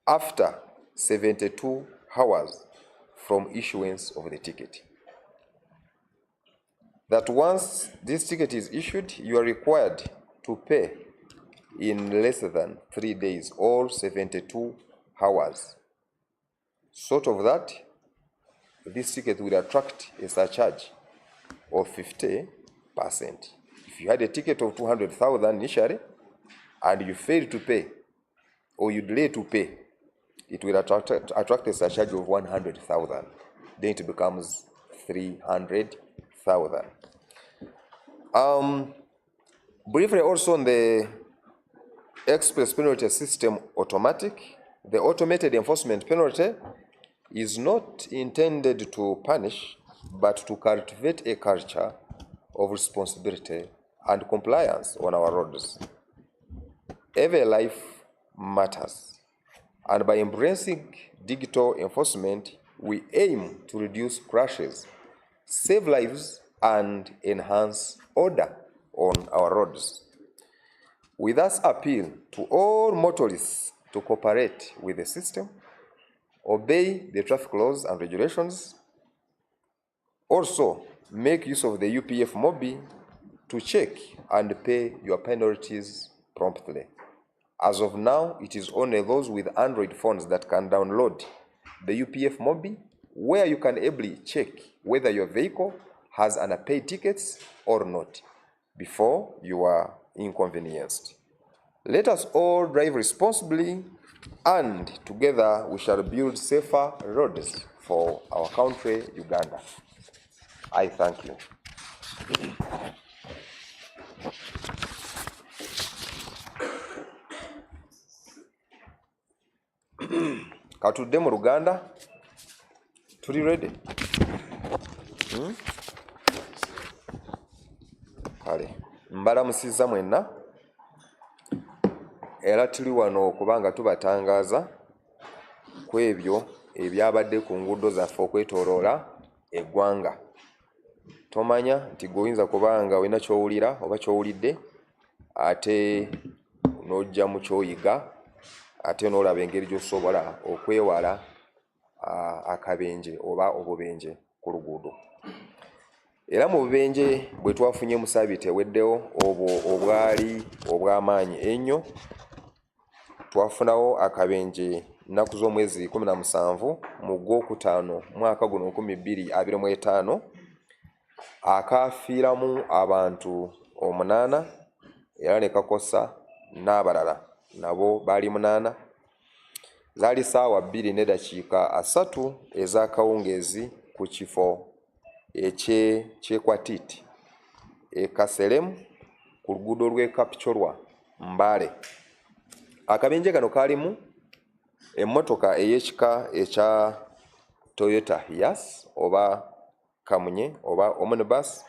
Speaker 4: after 72 hours from issuance of the ticket. That once this ticket is issued, you are required to pay in less than 3 days or 72 hours. Sort of that, this ticket will attract a surcharge of 50%. If you had a ticket of 200,000 initially and you fail to pay or you delay to pay, it will attract a surcharge of 100,000. Then it becomes 300,000. Briefly also on the express penalty system automatic, the automated enforcement penalty is not intended to punish, but to cultivate a culture of responsibility and compliance on our roads. Every life matters, and by embracing digital enforcement, we aim to reduce crashes, save lives, and enhance order on our roads. We thus appeal to all motorists to cooperate with the system, obey the traffic laws and regulations. Also, make use of the UPF MOBI to check and pay your penalties promptly. As of now, it is only those with Android phones that can download the UPF MOBI, where you can ably check whether your vehicle has unpaid tickets or not before you are inconvenienced. Let us all drive responsibly, and together we shall build safer roads for our country, Uganda. I thank you. Katudde mu Luganda, tuli ready? Kale, mbalamusiza mwenna. Era tuli wano okubanga tubatangaaza ku ebyo ebyabadde ku nguudo zaffe okwetooloola eggwanga. Tomanya nti goyinza kubanga olina ky'owulira oba ky'owulidde ate n'ojja mu ky'oyiga ate n'olaba engeri gy'osobola okwewala akabenje oba obubenje ku luguudo. Era mu bubenje bwe twafunye mu Ssabbiiti eweddewo obwo obwali obw'amaanyi ennyo, twafunawo akabenje nnaku z'omwezi 17 mu Gwokutaano mwaka guno 2025 akafiiramu abantu 8 era ne kakosa n'abalala nabo baali 8. Zaali ssaawa 2:03 ez'akawungeezi ku kifo eky'Ekwatiiti e Kaseremu ku luguudo lw'e Kapchorwa Mbale. Akabenje kano kaalimu emmotoka ey'ekika ekya Toyota Y.E.S oba kamunye oba omnibus,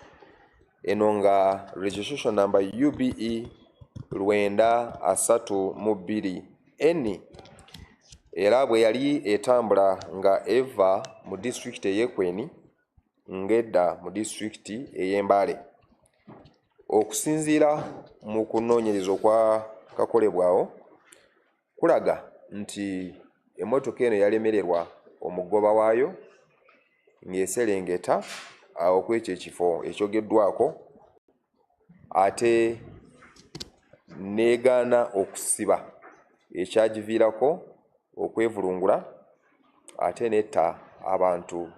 Speaker 4: eno nga registration number UBE 932N, era bwe yali etambula nga eva mu disitulikiti ey'Ekweni ng'edda mu disitulikiti ey'Embale. Okusinziira mu kunoonyereza okwa kakolebwawo kulaga nti emmotoka eno yalemererwa omugoba waayo ng'eserengeta okw'ekyo ekifo ekyogeddwako, ate n'egaana okusiba ekyagiviirako okwevulungula, ate n'etta abantu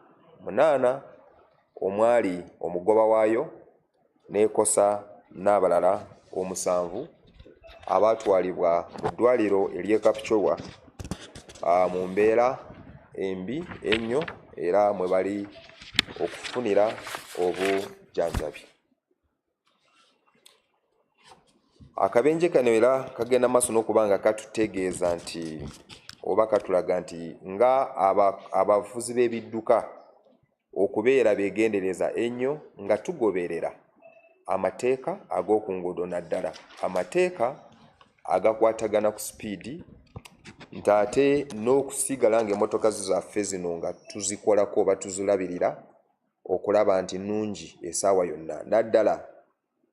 Speaker 4: 8 omwali omugoba waayo, n'ekosa n'abalala 7 abaatwalibwa mu ddwaliro ery'e Kapchorwa mu mbeera embi ennyo era mwe bali okufunira obujjanjabi. Akabenje kano era kagenda maaso n'okuba nga katutegeeza nti oba katulaga nti nga abavuzi b'ebidduka okubeera beegendereza ennyo nga tugoberera amateeka ag'oku nguudo naddala amateeka agakwatagana ku sipiidi nti ate n'okusigala ng'emmotoka zaffe zino nga tuzikolako oba tuzirabirira okulaba nti nnungi essaawa yonna naddala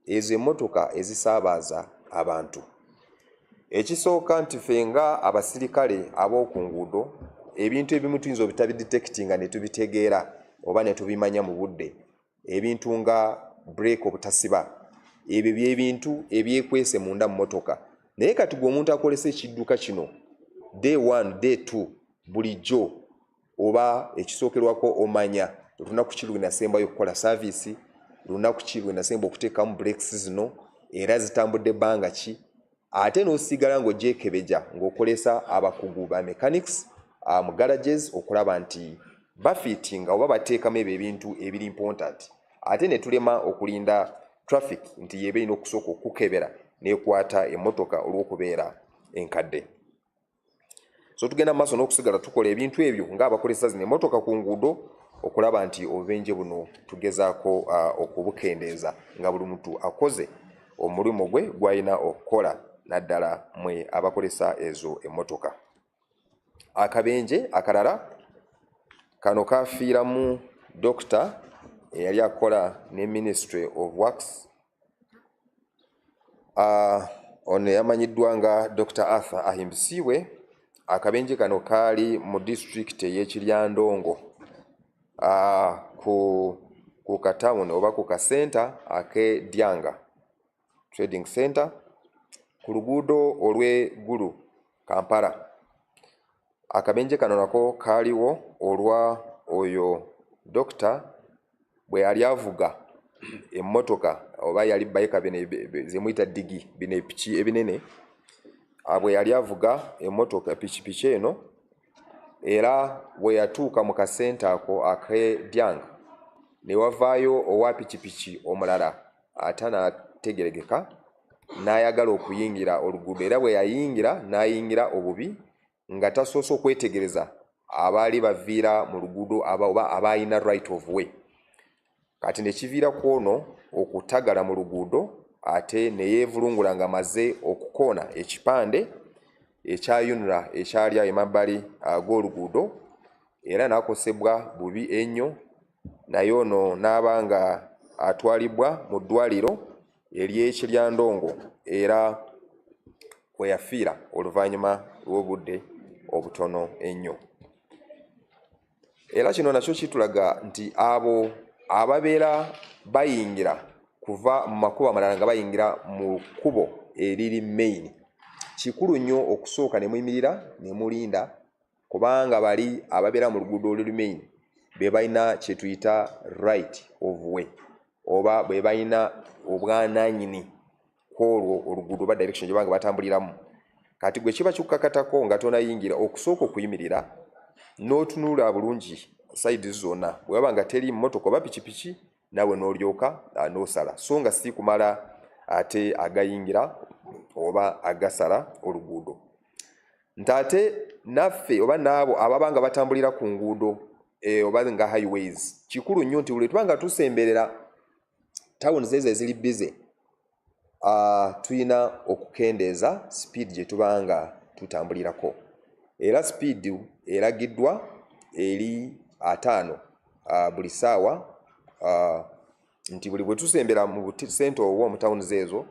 Speaker 4: ezo emmotoka ezisaabaza abantu. Ekisooka nti ffe nga abasirikale ab'oku nguudo ebintu ebimu tuyinza obitabidetectinga ne tubitegeera oba ne tubimanya mu budde. Ebintu nga break obutasiba ebyo by'ebintu ebyekwese munda mu mmotoka. Naye kati gwe omuntu akolesa ekidduka kino day 1 day 2 bulijjo oba ekisookerwako omanya olunaku ki lwe nasembayo okukola saavisi, lunaku ki lwe nasemba okuteekamu breaks zino era zitambudde bbanga ki, ate n'osigala ng'ogyekebeja ng'okolesa abakugu ba mechanics mu garages okulaba nti bafiitinga oba bateekamu ebyo ebintu ebiri important, ate ne tulema okulinda traffic nti yeba erina okusooka okukebera n'ekwata emmotoka olw'okubeera enkadde. So tugenda maaso n'okusigala tukola ebintu ebyo ng'abakolesa zino emmotoka ku nguudo okulaba nti obubenje buno tugezaako okubukendeeza nga buli muntu akoze omulimu gwe gw'alina okukola naddala mwe abakolesa ezo emmotoka. Akabenje akalala kano kafiiramu dokita eyali akola ne Ministry of Works ono yamanyiddwa nga Dr. Arthur Ahimbisiwe. Akabenje kano kaali mu disitulikiti ey'Ekiryandongo ku katawuni oba ku kasenta ak'e Dyanga Trading Center ku luguudo olw'eggulu Kampala. Akabenje kano nako kaaliwo olwa oyo dokita bwe yali avuga emmotoka oba yali bayika zemuyita digi bino epiki ebinene bwe yali avuga emmotoka pikipiki eno era bwe yatuuka mu kasenta ako ak'e Dyanga ne wavaayo owa pikipiki omulala ate n'ategeregeka n'ayagala okuyingira oluguudo era bwe yayingira n'ayingira obubi nga tasoose okwetegereza abaali baviira mu luguudo oba abalina right of way. Kati ne kiviirako ono okutagala mu luguudo ate ne yeevulungula nga amaze okukoona ekipande ekyayunula ekyali emabbali ag'oluguudo era n'akosebwa bubi ennyo, naye ono n'aba nga atwalibwa mu ddwaliro ery'Ekiryandongo era kwe yafiira oluvannyuma lw'obudde obutono ennyo. Era kino nakyo kitulaga nti abo ababeera bayingira kuva mu makubo amalala nga bayingira mu kkubo eriri main, kikulu nnyo okusooka ne muyimirira ne mulinda, kubanga bali ababeera mu luguudo oluli main be balina kye tuyita right of way oba be balina obwanaanyini kwolwo oluguudo oba direction gye banga batambuliramu. Kati gwe kiba kikkakatako nga tonayingira okusooka okuyimirira n'otunula bulungi sayidi zonna, bwe baba nga teri mmotoka oba pikipiki nawe n'olyoka n'osala, so nga si kumala ate agayingira oba agasala oluguudo. Nti ate naffe oba n'abo ababa nga batambulira ku nguudo oba nga highways, kikulu nnyo nti buli tuba nga tusemberera tawuni zezo eziri bize tuyina okukendeeza speed gye tuba nga tutambulirako. Era speed eragiddwa eri 5 buli ssaawa, nti buli bwe tusembera mu sente obwo mu tawuni zeezo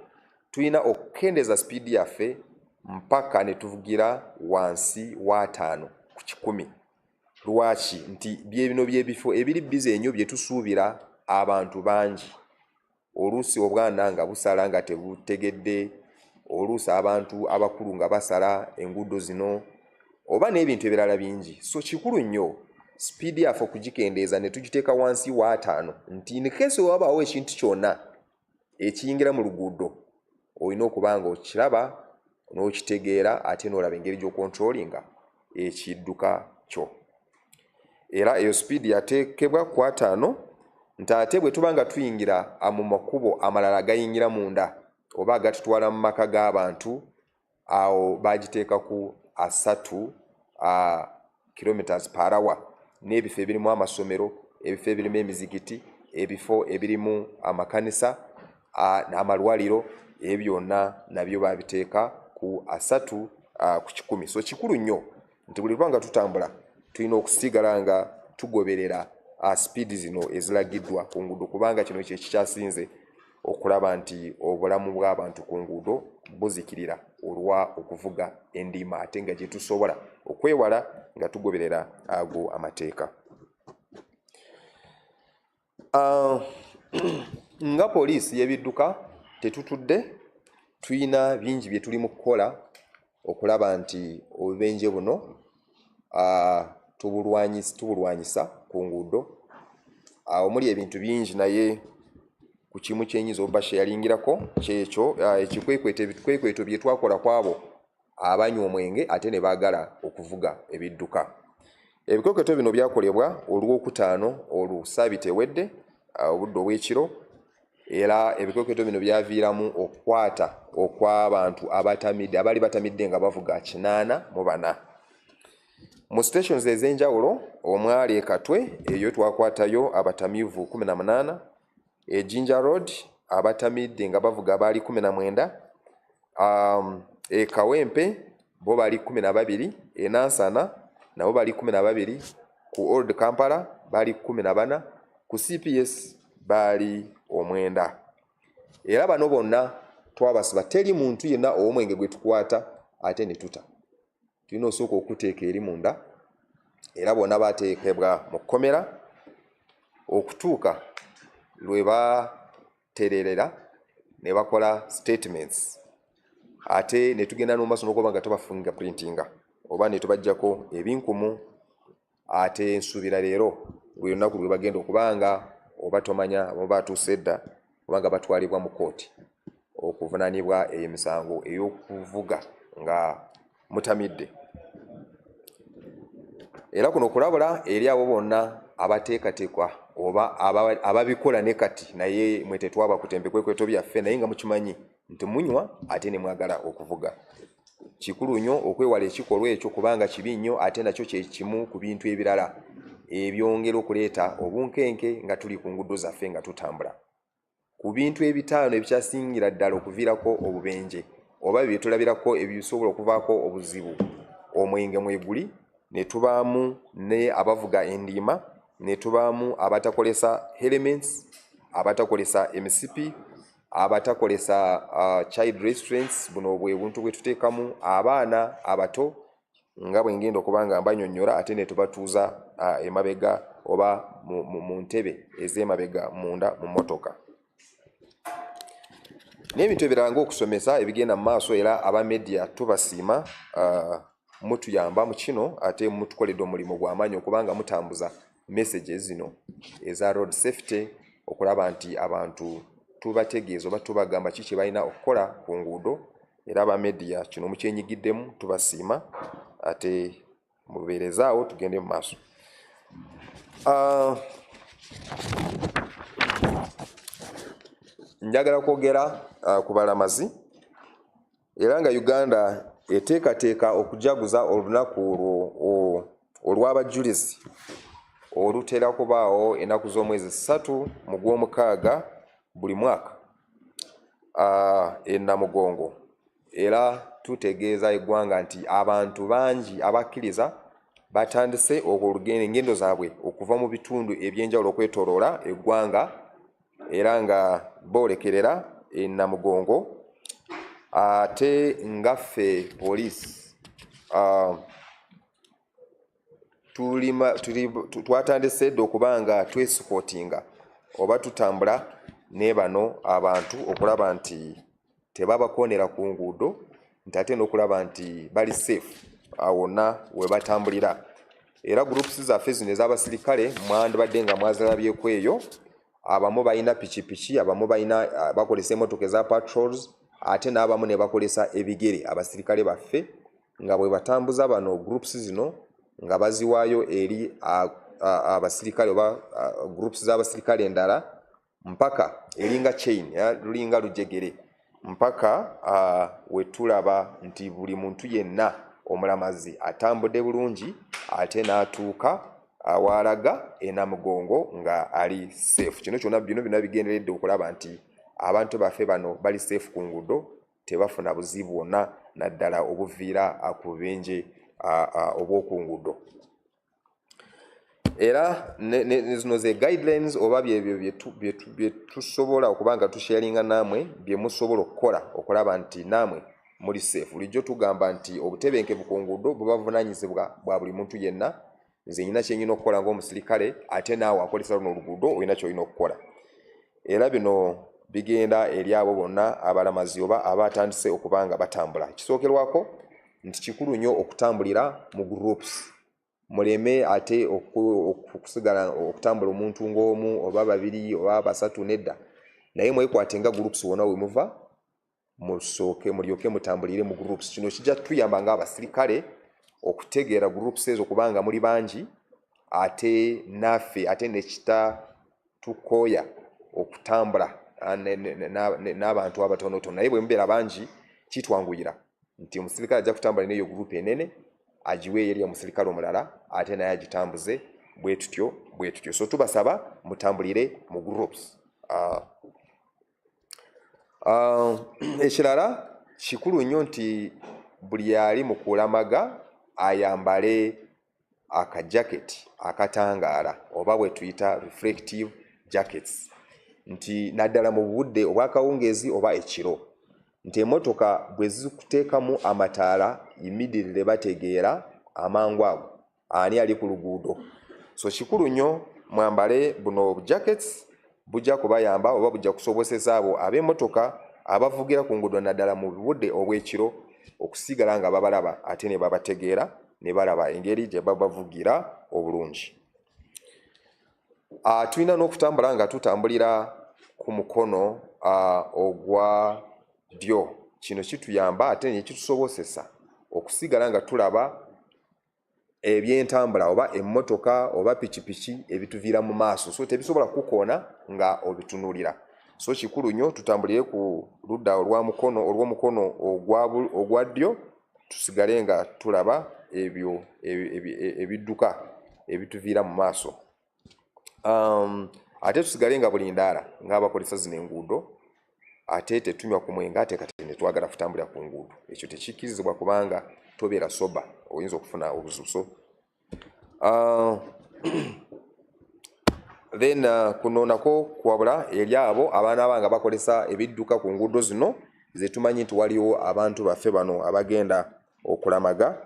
Speaker 4: tuyina okukendeeza speed yaffe mpaka ne tuvugira wansi wa 5 ku 100. Lwaki? Nti bino byebifo ebiri bize ennyo bye tusuubira abantu bangi. Oluusi obwana nga busala nga tebutegedde, oluusi abantu abakulu nga basala enguudo zino oba n'ebintu ebirala bingi. So kikulu nnyo speed yaffe okugikendeeza ne tugiteeka wansi wa 5, nti in case wabaawo ekintu kyonna ekiyingira mu luguudo olina okuba nga okiraba n'okitegeera ate n'olaba engeri gy'okontrolinga ekidduka kyo. Era eyo speed yateekebwa ku 5 nti ate bwe tuba nga tuyingira mu makubo amalala agayingira munda oba agatutwala mu maka g'abantu, awo bagiteeka ku 3 km/h, n'ebifo ebirimu amasomero, ebifo ebirimu emizikiti, ebifo ebirimu amakanisa, amalwaliro, ebyo byonna nabyo babiteeka ku 3 ku 100. So kikulu nnyo nti buli lwanga tutambula tulina okusigala nga tugoberera speed zino eziragiddwa ku nguudo, kubanga kino kye kikyasinze okulaba nti obulamu bw'abantu ku nguudo buzikirira olwa okuvuga endiima ate nga gye tusobola okwewala nga tugoberera ago amateeka. Nga poliisi y'ebidduka tetutudde, tuyina bingi bye tuli mu kukola okulaba nti obubenje buno tubulwanyisa ku nguudo. Omuli ebintu bingi, naye ku kimu kyenyinza oba kyeyalingirako kyekyo ebikwekweto bye twakola kwabo abanywa omwenge ate ne baagala okuvuga ebidduka. Ebikwekweto bino byakolebwa olw'okutaano olusaabiti ewedde obudde obw'ekiro, era ebikwekweto bino byaviiramu okukwata okw'abantu abaali batamidde nga bavuga 84. Mu stations ez'enjawulo omwali Katwe, eyo twakwatayo abatamiivu 18, Jinja Road abatamidde nga bavuga baali 19, Kawempe bo bali 12, Nansana nabo bali 12, ku Old Kampala bali 14, ku CPS bali 9. Era bano bonna twabasiba, teri muntu yenna ow'omwenge gwe tukwata ate ne tuta. Tulina osooka okuteeka eri munda, era bonna bateekebwa mu kkomera okutuuka lwe batererera ne bakola statements, ate ne tugenda n'omaaso n'okuba nga tubafunga printinga oba ne tubajjako ebinkumu. Ate nsuubira leero lwe lunaku lwe bagenda okubanga oba tomanya oba batuuse dda kubanga batwalibwa mu kooti okuvunaanibwa emisango ey'okuvuga nga mutamidde. Era kuno okulabula eri abo bonna abateekateekwa oba ababikola ne kati naye mwe tetwaba kutembe bikwekweto byaffe naye nga mukimanyi nti munywa ate ne mwagala okuvuga. Kikulu nnyo okwewala ekikolwa ekyo kubanga kibi nnyo, ate nakyo kye kimu ku bintu ebirala ebyongera okuleeta obunkenke nga tuli ku nguudo zaffe nga tutambula. Ku bintu ebitaano ebikyasingira ddala okuviirako obubenje oba bye tulabirako ebisobola okuvaako obuzibu, omwenge mweguli, ne tubaamu ne abavuga endiima, ne tubaamu abatakolesa elements, abatakolesa emisipi, abatakolesa child restraints. Buno bwe buntu bwe tuteekamu abaana abato nga bwe ngenda okuba nga mbanyonnyola, ate ne tubatuuza emabega oba mu ntebe ez'emabega munda mu mmotoka. N'ebintu ebirala ng'okusomesa ebigenda mu maaso, era aba media tubasiima, mutuyamba mu kino ate mutukoledde omulimu gw'amaanyi okubanga mutambuza messages zino eza road safety, okulaba nti abantu tubategeeza oba tubagamba kiki balina okukola ku nguudo. Era aba media kino mukyenyigiddemu, tubasiima ate mubeerezaawo tugende mu maaso. Njagala kwogera ku balamazi, era nga Uganda eteekateeka okujaguza olunaku olw'abajulizi olutera kubaawo ennaku z'omwezi 3 mu Gwomukaaga buli mwaka e Namugongo. Era tutegeeza eggwanga nti abantu bangi abakkiriza batandise okugenda engendo zaabwe okuva mu bitundu eby'enjawulo okwetooloola eggwanga, era nga boolekerera e Namugongo. Ate ngaffe poliisi twatandise dde okuba nga twesikootinga oba tutambula ne bano abantu okulaba nti tebabakoonera ku nguudo, nti ate n'okulaba nti bali safe wonna we batambulira. Era groups zaffe zino ez'abasirikale mwandibadde nga mwazirabyeko eyo, abamu balina pikipiki, abamu bakolesa emmotoka eza patrols, ate n'abamu ne bakolesa ebigere abasirikale baffe nga bwe batambuza bano groups zino nga baziwaayo eri abasirikale oba groups z'abasirikale endala mpaka eringa chain lulinga lujegere mpaka wetulaba nti buli muntu yenna omulamazi atambudde bulungi ate n'atuuka awalaga Namugongo nga ali safe. Kino kyonna bino bigenderedde okulaba nti abantu baffe bano bali safe ku nguudo, tebafuna buzibu bwonna naddala obuviira ku bubenje obw'oku nguudo. Era zino ze guidelines oba bye tusobola okuba nga tusharinga nammwe bye musobola okukola okulaba nti nammwe muli safe. Bulijjo tugamba nti obutebenkevu ku nguudo buba buvunaanyizibwa bwa buli muntu yenna. Nze nyina kye nyina okukola ng'omusirikale ate naawe akolesa luno oluguudo olina ky'olina okukola. Era bino bigenda eri abo bonna abalamazi oba abatandise okuba nga batambula. Kisookerwako nti kikulu nnyo okutambulira mu groups. Muleme ate okusigala okutambula omuntu ng'omu oba babiri oba basatu nedda. Naye mwekwate nga groups wonna we muva musooke mulyoke mutambulire mu groups. Kino kijja tuyamba ng'abasirikale okutegeera groups ezo kubanga muli bangi ate naffe ate nekita tukoya okutambula n'abantu abatonotono. Naye bwe mubeera bangi kitwanguyira nti omusirikale ajja kutambula n'eyo group enene agiwe eri omusirikale omulala ate naye agitambuze bwe tutyo. So tubasaba mutambulire mu groups. Ekirala kikulu nnyo nti buli ali mu kulamaga ayambale akajaketi akatangaala oba bwe tuyita reflective jackets, nti naddala mu budde obwakawungeezi oba ekiro, nti emmotoka bwe zikuteekamu amataala immediately bategeera amangu ago ani ali ku luguudo. So kikulu nnyo mwambale buno jackets, bujja kubayamba oba bujja kusobozesa abo ab'emmotoka abavugira ku nguudo naddala mu budde obw'ekiro okusigala nga babalaba ate ne babategeera ne balaba engeri gye babavugira obulungi. Tulina n'okutambula nga tutambulira ku mukono ogwa ddyo. Kino kituyamba ate ne kitusobozesa okusigala nga tulaba ebyentambula oba emmotoka oba pikipiki ebituviira mu maaso, so tebisobola kukoona nga obitunuulira. So kikulu nnyo tutambulire ku ludda olw'omukono ogwa ddyo tusigale nga tulaba ebyo ebidduka ebituviira mu maaso. Ate tusigale nga bulindaala ng'abakozesa zino enguudo, ate tetunywa ku mwenge ate kati ne twagala kutambulira ku nguudo. Ekyo tekikkirizibwa kubanga tobeera soba, oyinza okufuna obuzuso. Then kuno nako kwabula eri abo abaana banga bakolesa ebidduka ku nguudo zino ze tumanyi nti waliwo abantu baffe bano abagenda okulamaga.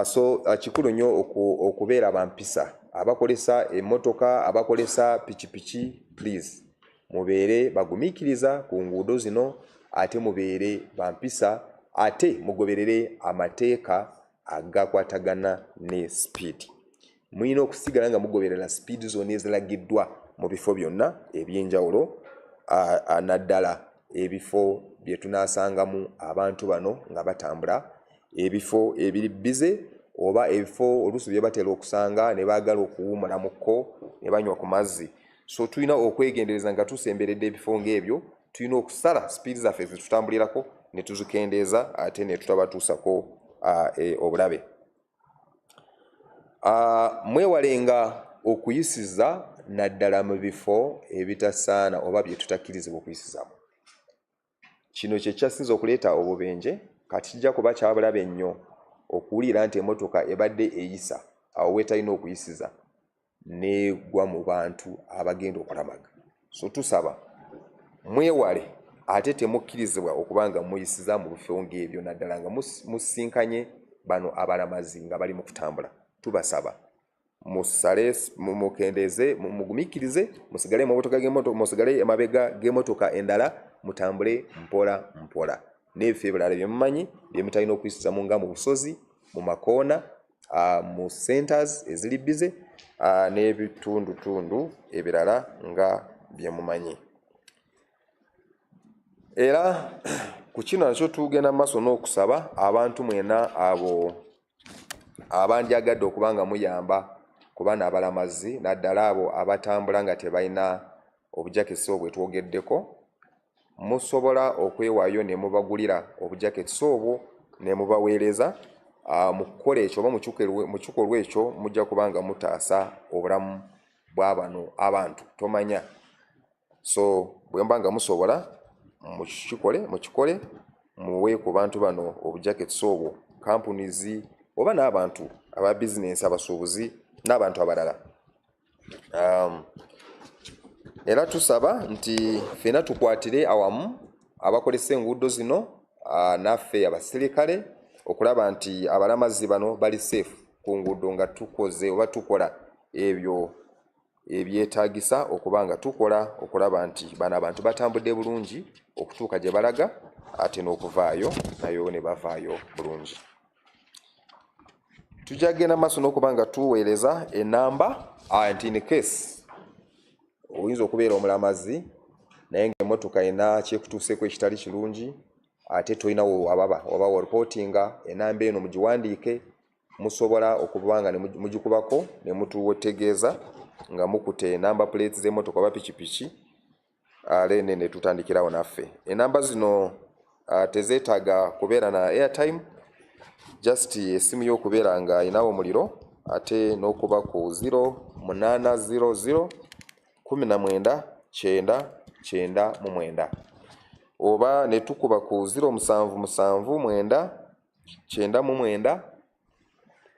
Speaker 4: So kikulu nnyo okubeera bampisa. Abakolesa emmotoka, abakolesa pikipiki, please mubeere bagumiikiriza ku nguudo zino ate mubeere bampisa ate mugoberere amateeka agakwatagana ne speed. Mulina okusigala nga mugoberera speed zonna eziragiddwa mu bifo byonna eby'enjawulo, naddala ebifo bye tunaasangamu abantu bano nga batambula, ebifo ebiri bize oba ebifo oluusi bye batera okusanga ne baagala okuwumulamuko ne banywa ku mazzi. So tulina okwegendereza nga tusemberedde ebifo ng'ebyo, tulina okusala speed zaffe zetutambulirako ne tuzikendeeza ate ne tutabatuusako obulabe. Mwewalenga okuyisiza naddala mu bifo ebitasaana oba bye tutakkirizibwa okuyisizamu. Kino kye kyasinza okuleeta obubenje, kati kijja kuba kyabulabe nnyo okuwulira nti emmotoka ebadde eyisa awo weetalina okuyisiza negwa mu bantu abagenda okulamaga. So tusaba mwewale ate temukkirizibwa okuba nga muyisiza mu bifo ng'ebyo naddala nga musinkanye bano abalamazi nga bali mu kutambula. Tubasaba musale mukendeeze mugumiikirize musigale emabega g'emmotoka, musigale emabega g'emmotoka endala, mutambule mpola mpola n'ebifo ebirala bye mumanyi bye mutalina okuyisizamu nga mu busozi, mu makoona, mu centers eziri bize n'ebitundutundu ebirala nga bye mumanyi. Era ku kino nakyo tugenda maaso n'okusaba abantu mwena abo abandyagadde okuba nga muyamba ku baana abalamazi naddala abo abatambula nga tebalina obujaketi obwo bwetwogeddeko, musobola okwewaayo ne mubagulira obujaketi obwo ne mubaweereza. Mu kukola ekyo oba mu kikolwa ekyo mujja kuba nga mutaasa obulamu bwa bano abantu tomanya. So bwe mba nga musobola mukikole muwe ku bantu bano obujaketi obwo, companies oba n'abantu aba bizinensi, abasuubuzi n'abantu abalala. Era tusaba nti ffenna tukwatire awamu abakozesa enguudo zino naffe abasirikale okulaba nti abalamazi bano bali safe ku nguudo nga tukoze oba tukola ebyo ebyetaagisa okuba nga tukola okulaba nti bano abantu batambudde bulungi okutuuka gye balaga ate n'okuvaayo nayo ne bavaayo bulungi. Tujja kugenda maaso n'okuba nga tuweereza enamba nti in case oyinza okubeera omulamazi naye ng'emmotoka ena kyekutuuseeko ekitali kirungi ate tolinawo oba reportinga, enamba eno mugiwandiike, musobola okuba nga mugikubako ne mututegeeza nga mukute enamba plates z'emmotoka oba pikipiki, lene ne tutandikirawo naffe. Enamba zino tezeetaaga kubeera na airtime, just esimu y'okubeera nga inawo omuliro ate n'okuba ku 0800 19 999 oba ne tukuba ku 0779 99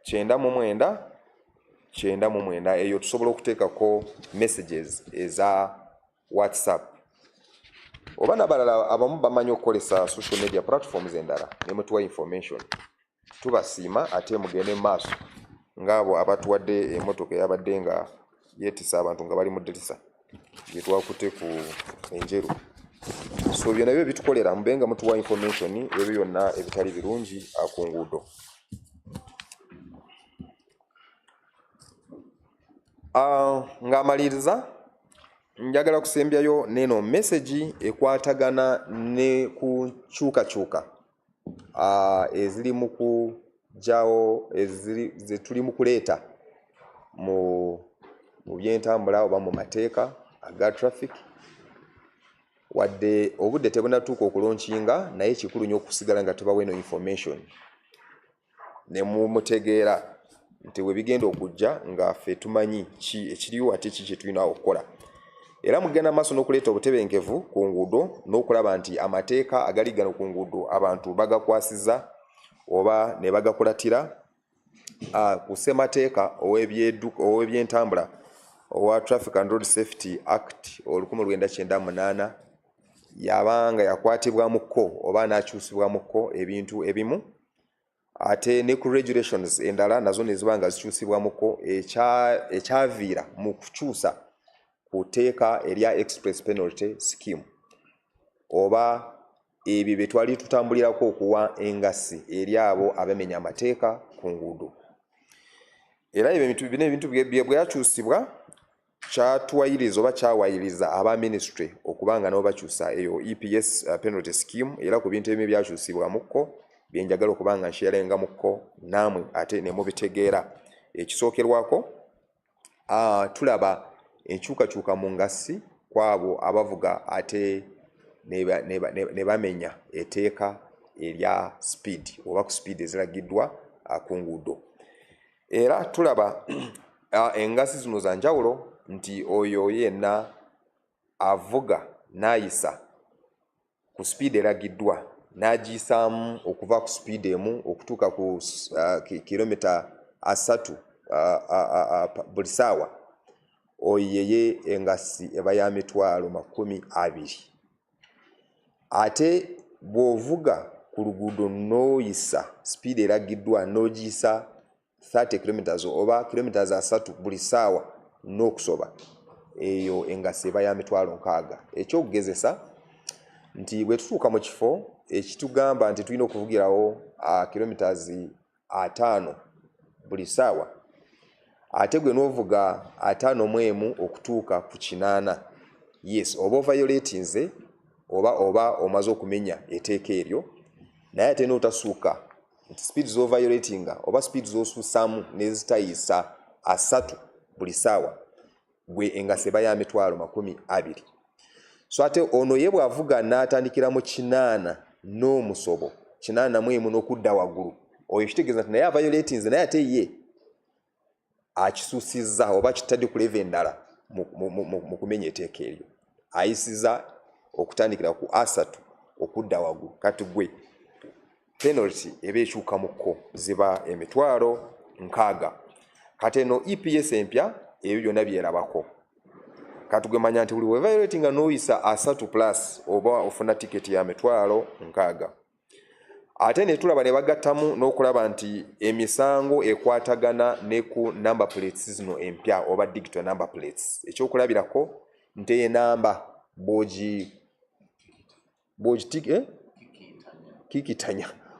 Speaker 4: 99. Eyo tusobola okuteekako messages eza WhatsApp. Oba n'abalala abamu bamanyi okukolesa social media platforms endala ne mutuwa information, tubasiima ate mugende mu maaso ng'abo abatuwadde emmotoka eyabadde nga yeetisa abantu nga bali mu ddirisa gye twakutte ku enjeru. So byonna byo bitukolera mube nga mutuwa information ebyo byonna ebitali birungi ku nguudo. Ng'amaliriza njagala kusembyayo neno message ekwatagana ne ku kyukakyuka eziri mu kujjawo ze tuli mu kuleeta mu byentambula oba mu mateeka aga traffic. Wadde obudde tebunatuuka okulonkinga naye kikulu nnyo okusigala nga tubawa eno information ne mumutegeera nti we bigenda okujja nga ffe tumanyi ki ekiriwo ate ki kye tulina okukola. Era mugenda maaso n'okuleeta obutebenkevu ku nguudo n'okulaba nti amateeka agali gano ku nguudo abantu bagakwasiza oba ne bagakulatira. Ku ssemateeka ow'ebyentambula owa Traffic and Road Safety Act 1998 yabanga yakwatibwamuko oba n'akyusibwamuko ebintu ebimu, ate ne ku regulations endala nazo ne ziba nga zikyusibwamuko ekyaviira mu kukyusa ku tteeka erya express penalty scheme oba ebyo bye twali tutambulirako okuwa engassi eri abo abamenya amateeka ku nguudo. Era ebintu byakyusibwa kyatuwayiriza oba kyawayiriza aba ministry okuba nga nabo bakyusa eyo E.P.S penalty scheme. Era ku bintu ebimu byakyusibwamuko byenjagala okuba nga nsharingamuko naamwe ate ne mubitegeera. Ekisookerwako tulaba enkyukakyuka mu ngassi kwabo abavuga ate ne bamenya etteeka erya speed oba ku speed eziragiddwa ku nguudo. Era tulaba engassi zino za njawulo nti oyo yenna avuga n'ayisa ku speed eragiddwa n'agiyisaamu okuva ku speed emu okutuuka ku kilomita 3 buli ssaawa, oyo yeye engassi eba ya $20,000. Ate bw'ovuga ku luguudo n'oyisa speed eragiddwa n'ogiyisa 30 kilometers oba kilometers 3 buli ssaawa n'okusoba, eyo engassi eba ya $60,000. Ekyokugezesa nti bwe tutuuka mu kifo ekitugamba nti tulina okuvugirawo kilometers 5 buli ssaawa, ate gwe n'ovuga 51 okutuuka ku 8, yes, oba violatinze oba omaze okumenya etteeka eryo naye ate n'otasuuka nti speed z'oviolatinga oba speed z'osuusaamu n'ezitayisa 3 buli ssaawa gwe engasi eba ya $20,000. So ate ono ye bw'avuga n'atandikira mu 8 n'omusobo 81 n'okudda waggulu oyo kitegeeza nti naye aviolatinze naye ate ye akisuusizza oba kitadde ku level endala mu kumenya etteeka eryo ayisiza okutandikira ku 3 okudda waggulu kati gwe penalty eba ekyuka mukko ziba $60,000. kati eno EPS empya ebyo byonna byerabako kati gwe manya nti buli we violating nga n'oyisa 3 plus oba ofuna tiketi ya $60,000. ate ne tulaba ne bagattamu n'okulaba nti emisango ekwatagana ne ku number plates zino empya oba digital number plates ekyokulabirako nti enamba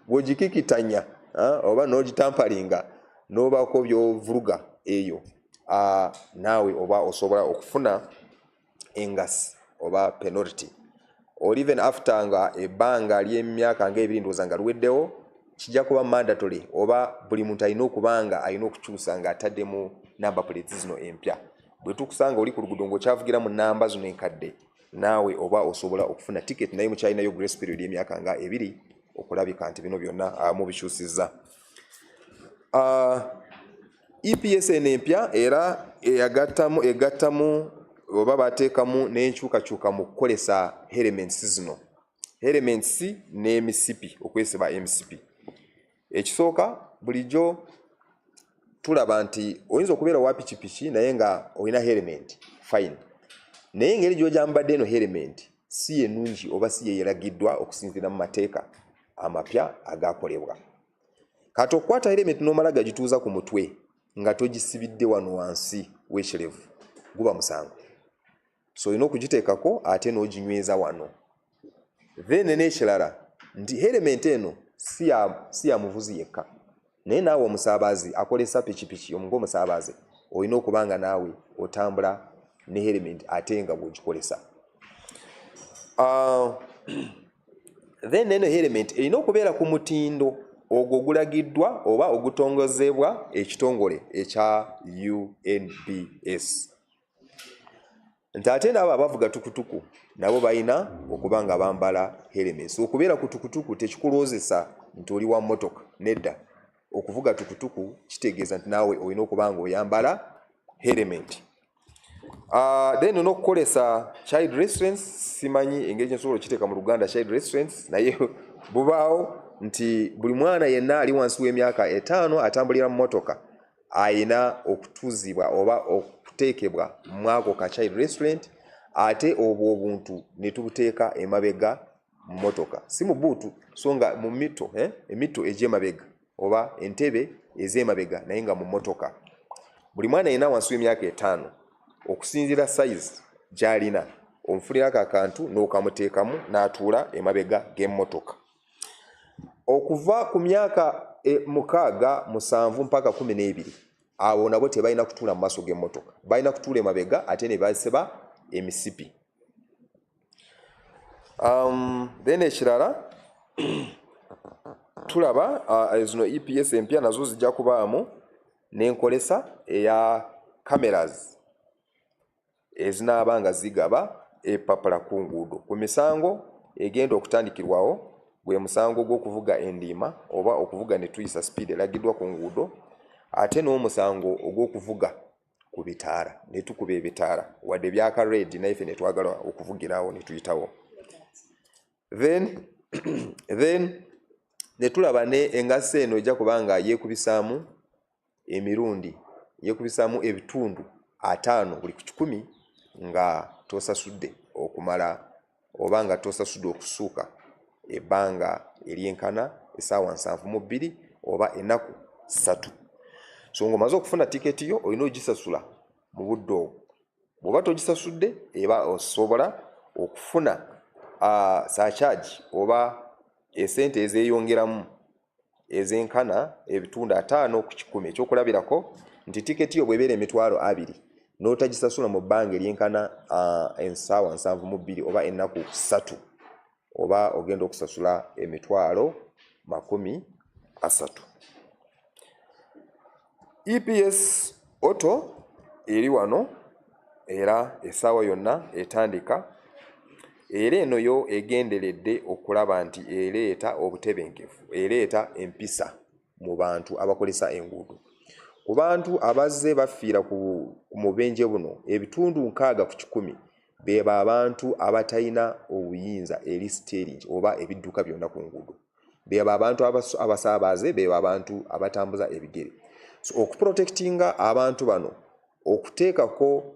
Speaker 4: bw'ogikikitanya oba n'ogitampalinga n'obaako by'ovuruga eyo naawe oba osobola okufuna engasi oba penalty or even after nga ebbanga ly'emyaka nga 2 ndowooza nga luweddewo kijja kuba mandatory oba buli muntu alina okubanga alina okukyusa ng'ataddemu number plates zino empya bwe tukusanga oli ku luguudo ng'okyavugira mu namba zino enkadde naawe oba osobola okufuna ticket naye mukyalinayo grace period y'emyaka nga 2 okulabika nti bino byonna mubikyusizza. EPS empya era egattamu oba bateekamu n'enkyukakyuka mu kukolesa elements zino elements n'emisipi okwesiba emisipi. Ekisooka bulijjo tulaba nti oyinza okubeera wa pikipiki naye nga olina element fine naye engeri gy'ojambadde eno element si ennungi oba si yeeragiddwa okusinziira mu mateeka amapya agaakolebwa. Kati okukwata element n'omala gagituuza ku mutwe nga togisibidde wano wansi w'ekirevu guba musango. So olina okugiteekako ate n'oginyweza wano. Then n'ekirala nti element eno si ya muvuzi yekka naye naawe omusaabazi akolesa pikipiki ng'omusaabaze olina okuba nga naawe otambula ne element ate nga bw'ogikolesa. Then neno element erina okubeera ku mutindo ogwo ogulagiddwa oba ogutongozebwa ekitongole ekya UNBS. Nti ate nabo abavuga tukutuku nabo balina okuba nga bambala elements. Okubeera ku tukutuku tekikulowozesa nti oli wa mmotoka nedda. Okuvuga tukutuku kitegeeza nti naawe olina okuba nga oyambala element. Then n'okukolesa child restraints simanyi engeri gyensobola okiteeka mu Luganda child restraints naye bubaawo nti buli mwana yenna ali wansi w'emyaka 5 atambulira mu mmotoka ayina okutuuzibwa oba okuteekebwa mu ako ka child restraint ate obwo obuntu ne tubuteeka emabega mu mmotoka si mu buutu so nga mu mito emito egy'emabega oba entebe ez'emabega naye nga mu mmotoka. Buli mwana yenna wansi w'emyaka 5 okusinziira size gy'alina omufunirako akantu n'okamuteekamu n'atuula emabega g'emmotoka. Okuva ku myaka 6, 7 mpaka 12 abo nabo tebalina kutuula mu maaso g'emmotoka balina kutuula emabega ate ne basiba emisipi. Then ekirala tulaba zino EPS empya nazo zijja kubaamu n'enkolesa eya cameras ezinaaba nga zigaba epapula ku nguudo ku misango egenda okutandikirwawo gwe musango gw'okuvuga endiima oba okuvuga ne tuyisa speed eragiddwa ku nguudo ate n'omusango ogw'okuvuga ku bitaala ne tukuba ebitaala wadde byaka red naife ne twagala okuvugirawo ne tuyitawo. Then ne tulaba ne engasi eno ejja kubanga yeekubisaamu emirundi yeekubisaamu ebitundu 5 buli ku 100 nga tosasudde okumala oba nga tosasudde okusuuka ebbanga eryenkana essaawa 72 oba ennaku 3. So ng'omaze okufuna tiketi yo olina ogisasula mu budde obwo. Bw'oba togisasudde eba osobola okufuna surcharge oba esente ezeeyongeramu ezenkana ebitundu 5 ku 100. Ekyokulabirako nti tiketi yo bw'ebeera $20 n'otagisasula mu bbanga eryenkana essaawa 72 oba ennaku 3 oba ogenda okusasula $30,000. EPS auto eri wano era essaawa yonna etandika, era eno yo egenderedde okulaba nti ereeta obutebenkevu, ereeta empisa mu bantu abakolesa enguudo. Ku bantu abazze bafiira ku mubenje buno, ebitundu 60% beba abantu abatalina obuyinza eri steering oba ebidduka byonna ku nguudo. Beba abantu abasaabaze, beba abantu abatambuza ebigere. So okuprotectinga abantu bano, okuteekako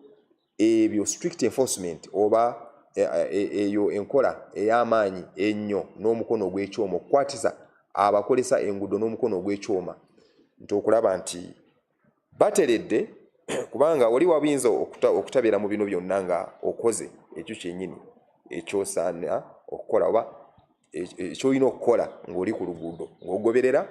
Speaker 4: ebyo strict enforcement oba eyo enkola ey'amaanyi ennyo n'omukono ogw'ekyoma, okukwatiza abakolesa enguudo n'omukono ogw'ekyoma, nti okulaba nti bateredde, kubanga oli wabiyinza okutabeera mu bino byonna nga okoze ekyo kyennyini ekyosaana okukola oba ekyolina okukola ng'oli ku luguudo, ng'ogoberera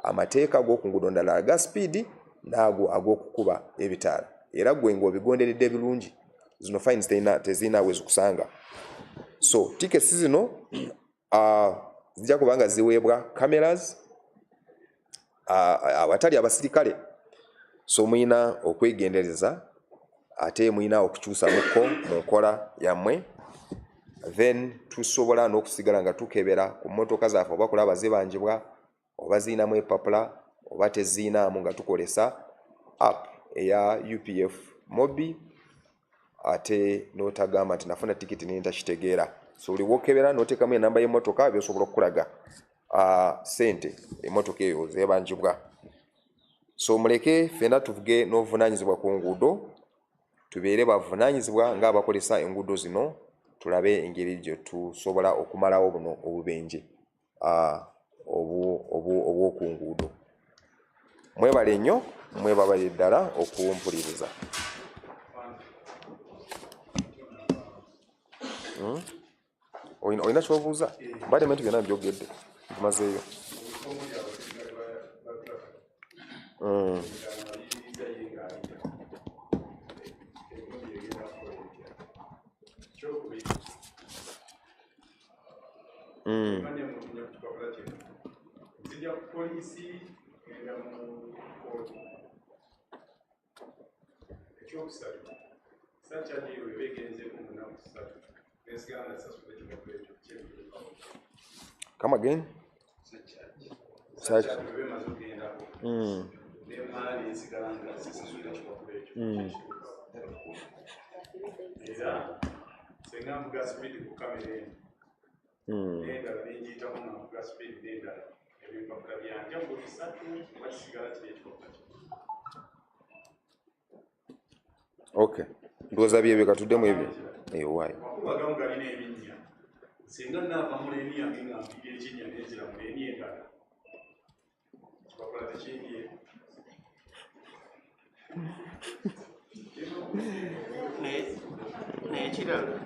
Speaker 4: amateeka g'oku nguudo ndala aga speed n'ago ag'okukuba ebitaala, era gwe ng'obigonderedde birungi, zino fines tezinaawe zikusanga. So tiketi zino zijja kubanga ziweebwa cameras abatali abasirikale. So muyina okwegendereza ate muyina okukyusa mukko mu nkola yammwe, then tusobola n'okusigala nga tukebera ku mmotoka zaffe oba kulaba zibanjibwa oba ziinamu epapula oba teziinaamu, nga tukolesa app eya UPF Mobi, ate n'otagamba nti nafuna tikiti naye ntakitegeera. So oli wokebera n'oteekamu enamba y'emmotoka by'osobola okukulaga ssente emmotoka eyo zeebanjibwa. So muleke ffenna tuvuge n'obuvunaanyizibwa ku nguudo, tubeere bavunaanyizibwa ng'abakolesa enguudo zino, tulabe engeri gye tusobola okumalawo buno obubenje obw'oku nguudo. Mwebale nnyo, mwebabale ddala okumpuliriza. Olina ky'obuuza? Mbadde bintu byonna byogedde tumazeeyo. Come again? Search. Okay. Ndowooza byebyo katuddemu ebyo. Waayi. Singa nava muleni yange nga mpiga ekinnya n'enzira muleni endala kibakola tekindiye
Speaker 5: n'ekirala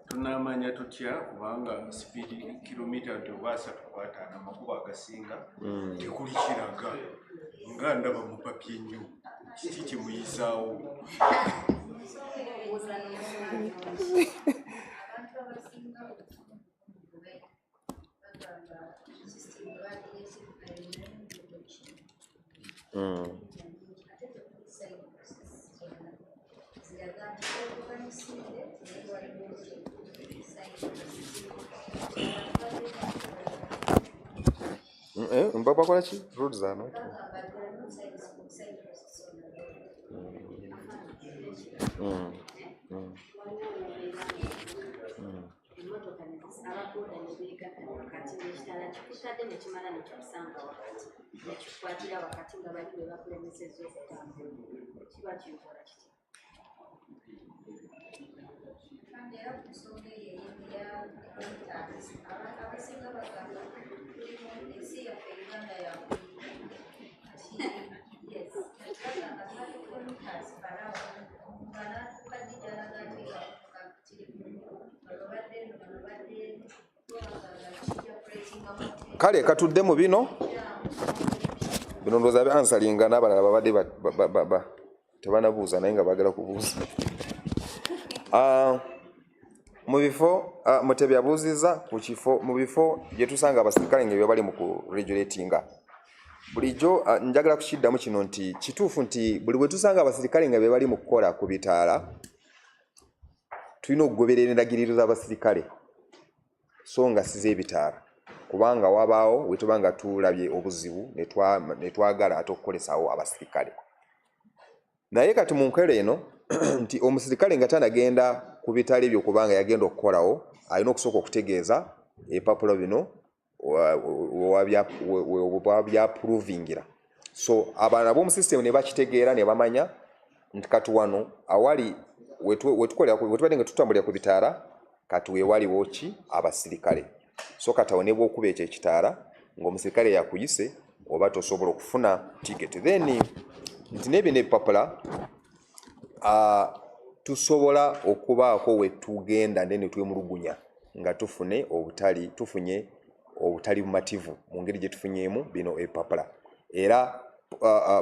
Speaker 5: tunaamanya tutya kubanga sipiidi kilomita 350 amakubo agasinga tekuli kiraga nga ndaba mu papye nnyo kiki kimuyisaawo.
Speaker 4: Mpapa kola ki? Road zano. Kale katudde mu bino ndowooza byansalinga n'abalala babadde tebanabuuza naye nga baagala kubuuza. mu bifo Mutebi yabuuziza ku kifo mu bifo gye tusanga abasirikale ng'ebyo bali mu kuregulatinga bulijjo njagala kukiddamu kino nti kituufu nti buli bwe tusanga abasirikale nga be bali mu kukola ku bitaala tulina okugoberera endagiriro z'abasirikale so nga si z'ebitaala kubanga wabaawo we tuba nga tulabye obuzibu ne twagala ate okukolesawo abasirikale naye kati mu nkola eno nti omusirikale nga tanagenda ku bitaala ebyo kubanga yagenda okukolawo alina okusooka okutegeeza ebipapula bino wabyapuruvingira so abaana b'omu system ne bakitegeera ne bamanya nti kati wano awali wetubadde nga tutambulira ku bitaala kati weewaliwo ki abasirikale so kati awo ne bw'okuba ekyo ekitaala ng'omusirikale yakuyise oba tosobola okufuna ticket then nti n'ebyo n'ebipapula tusobola okubaako we tugenda ne twemulugunya nga tufunye obutali bumativu mu ngeri gye tufunyeemu bino ebipapula era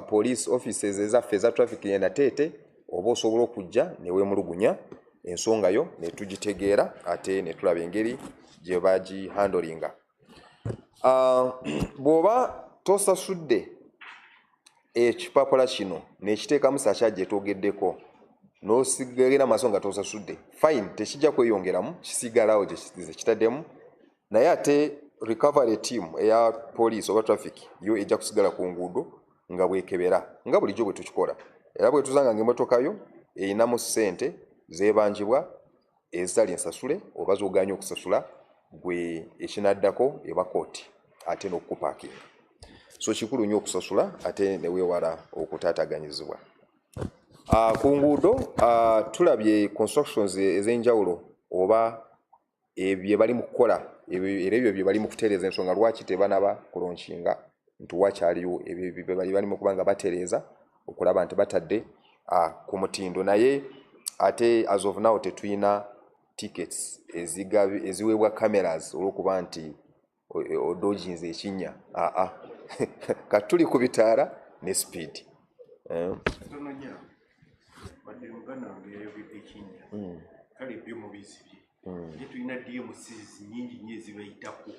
Speaker 4: police offices ezaffe eza traffic yenatete oba osobola okujja ne weemulugunya ensonga yo ne tugitegeera ate ne tulaba engeri gye bagihandolinga bw'oba tosasudde ekipapula kino n'ekiteekamu sacha gye twogeddeko n'osigagenda maaso nga tosasudde fine tekijja kweyongeramu kisigalawo gye kitaddemu naye ate recovery team eya police oba traffic yo ejja kusigala ku nguudo nga bwekebera nga bulijjo bwe tukikola era bwe tuzanga ng'emmotoka yo eyinamu ssente zeebanjibwa ezitali ensasule oba z'oganya okusasula gwe ekinaddako eba kooti ate n'okukupaakinga so kikulu nnyo okusasula ate ne weewala okutaataganyizibwa ku nguudo tulabye constructions ez'enjawulo oba bye bali mu kukola era ebyo bye bali mu kutereeza ensonga lwaki tebanaba kulonshinga nti wakyaliwo ebyo bali mu kubanga batereeza okulaba nti batadde ku mutindo naye ate as of now tetuyina tickets eziweebwa cameras olw'okuba nti odojinze ekinnya kati tuli ku bitaala ne speed
Speaker 5: wadde muganda wange yayogedde ekinnya kale byo mubizibye ye tulina DMCs nyingi nnyo ezibayitako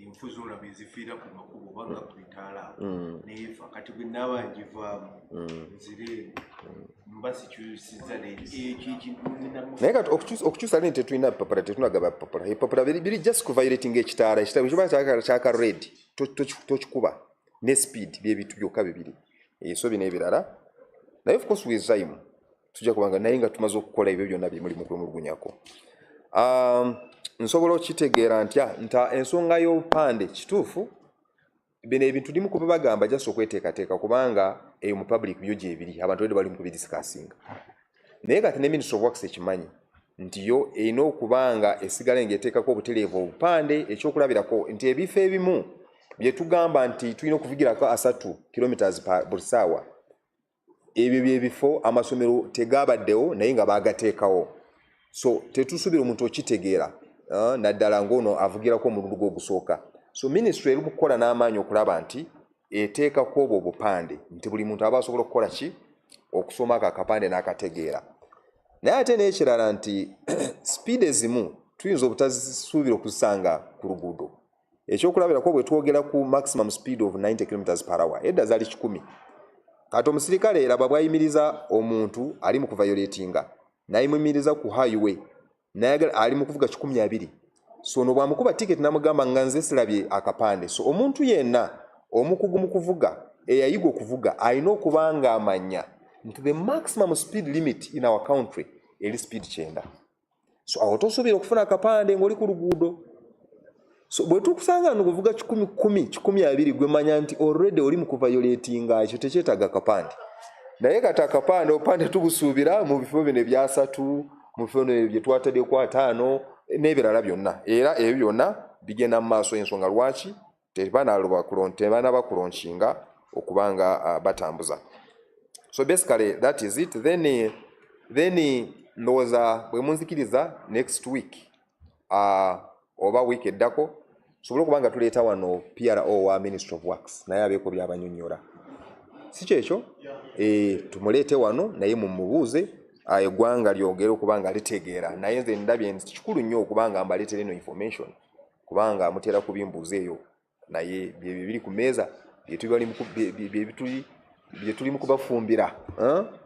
Speaker 5: enfu zolaba ezifiira ku makubo obanga ku bitaala neefa kati bwe naaba ngivaamu nzire mba sikyusiza
Speaker 4: naye kati okukyusa lini tetulina bipapula tetunagaba bipapula ebipapula biri just kuviolating ekitaala ekitaala kiba kyaka red tokikuba ne speed byebintu byokka bibiri so bino ebirala naye of course with time tujja kubanga naye nga tumaze okukola ebyo byonna bimuli mu kwemulugunyako nsobola okitegeera nta ensonga y'obupande kituufu bino ebintu ndimu kuba bagamba jasa okweteekateeka kubanga eyo mu public byo gyebiri abantu wedde bali mu kubidisikasinga naye kati ne Ministry of Works ekimanyi nti yo erina okubanga esigala ng'eteekako obutereevu obupande ekyokulabirako nti ebifo ebimu bye tugamba nti tulina okuvugirako 3 km buli ssaawa ebyo byebifo amasomero tegabaddewo naye nga bagateekawo so tetusuubira omuntu okitegeera naddala ng'ono avugirako omulundi gw'ogusooka so ministry eri mu kukola n'amaanyi okulaba nti eteekako obwo obupande nti buli muntu aba asobola okukola ki okusomako akapande n'akategeera naye ate n'ekirala nti speed ezimu tuyinza obutazisuubira okuzisanga ku luguudo ekyokulabirako bwe twogera ku maximum speed of 90 km/h edda zaali 100 kati omusirikale eraba bwayimiriza omuntu ali mu kuviolatinga nayimumiriza ku highway naye ali mu kuvuga 120 so ono bwamukuba ticket namugamba nga nze sirabye akapande so omuntu yenna omukugu mu kuvuga eyayiga okuvuga alina okuba nga amanya nti the maximum speed limit in our country eri speed 9 so awo tosobola okufuna akapande ng'oli ku luguudo so bwe tukusanga nokuvuga 10 gwe manya nti already oli mu kuviolatinga ekyo tekyetaaga akapande naye kati akapande obupande tubusuubira mu bifo bino ebya 3 mu bifo bino bye twatadde ku 5 n'ebirala byonna era ebyo byonna bigenda mu maaso ensonga lwaki tebaana bakulonshinga okubanga batambuza so basically that is it then ndowooza bwe munzikiriza next week oba week eddako sobole okubanga tuleeta wano PRO wa Ministry of Works naye abeeko byabanyonnyola si kyekyo tumuleete wano naye mumubuuze eggwanga lyogera okuba nga litegeera naye nze ndabye nti kikulu nnyo okuba nga mbaleetera eno information kubanga mutera kubimbuuza eyo naye byebyo biri ku mmeeza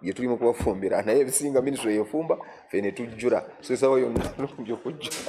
Speaker 4: bye tuli mu kubafumbira naye ebisinga minisitule yefumba ffe ne tujjula so esawa yonna byokujjula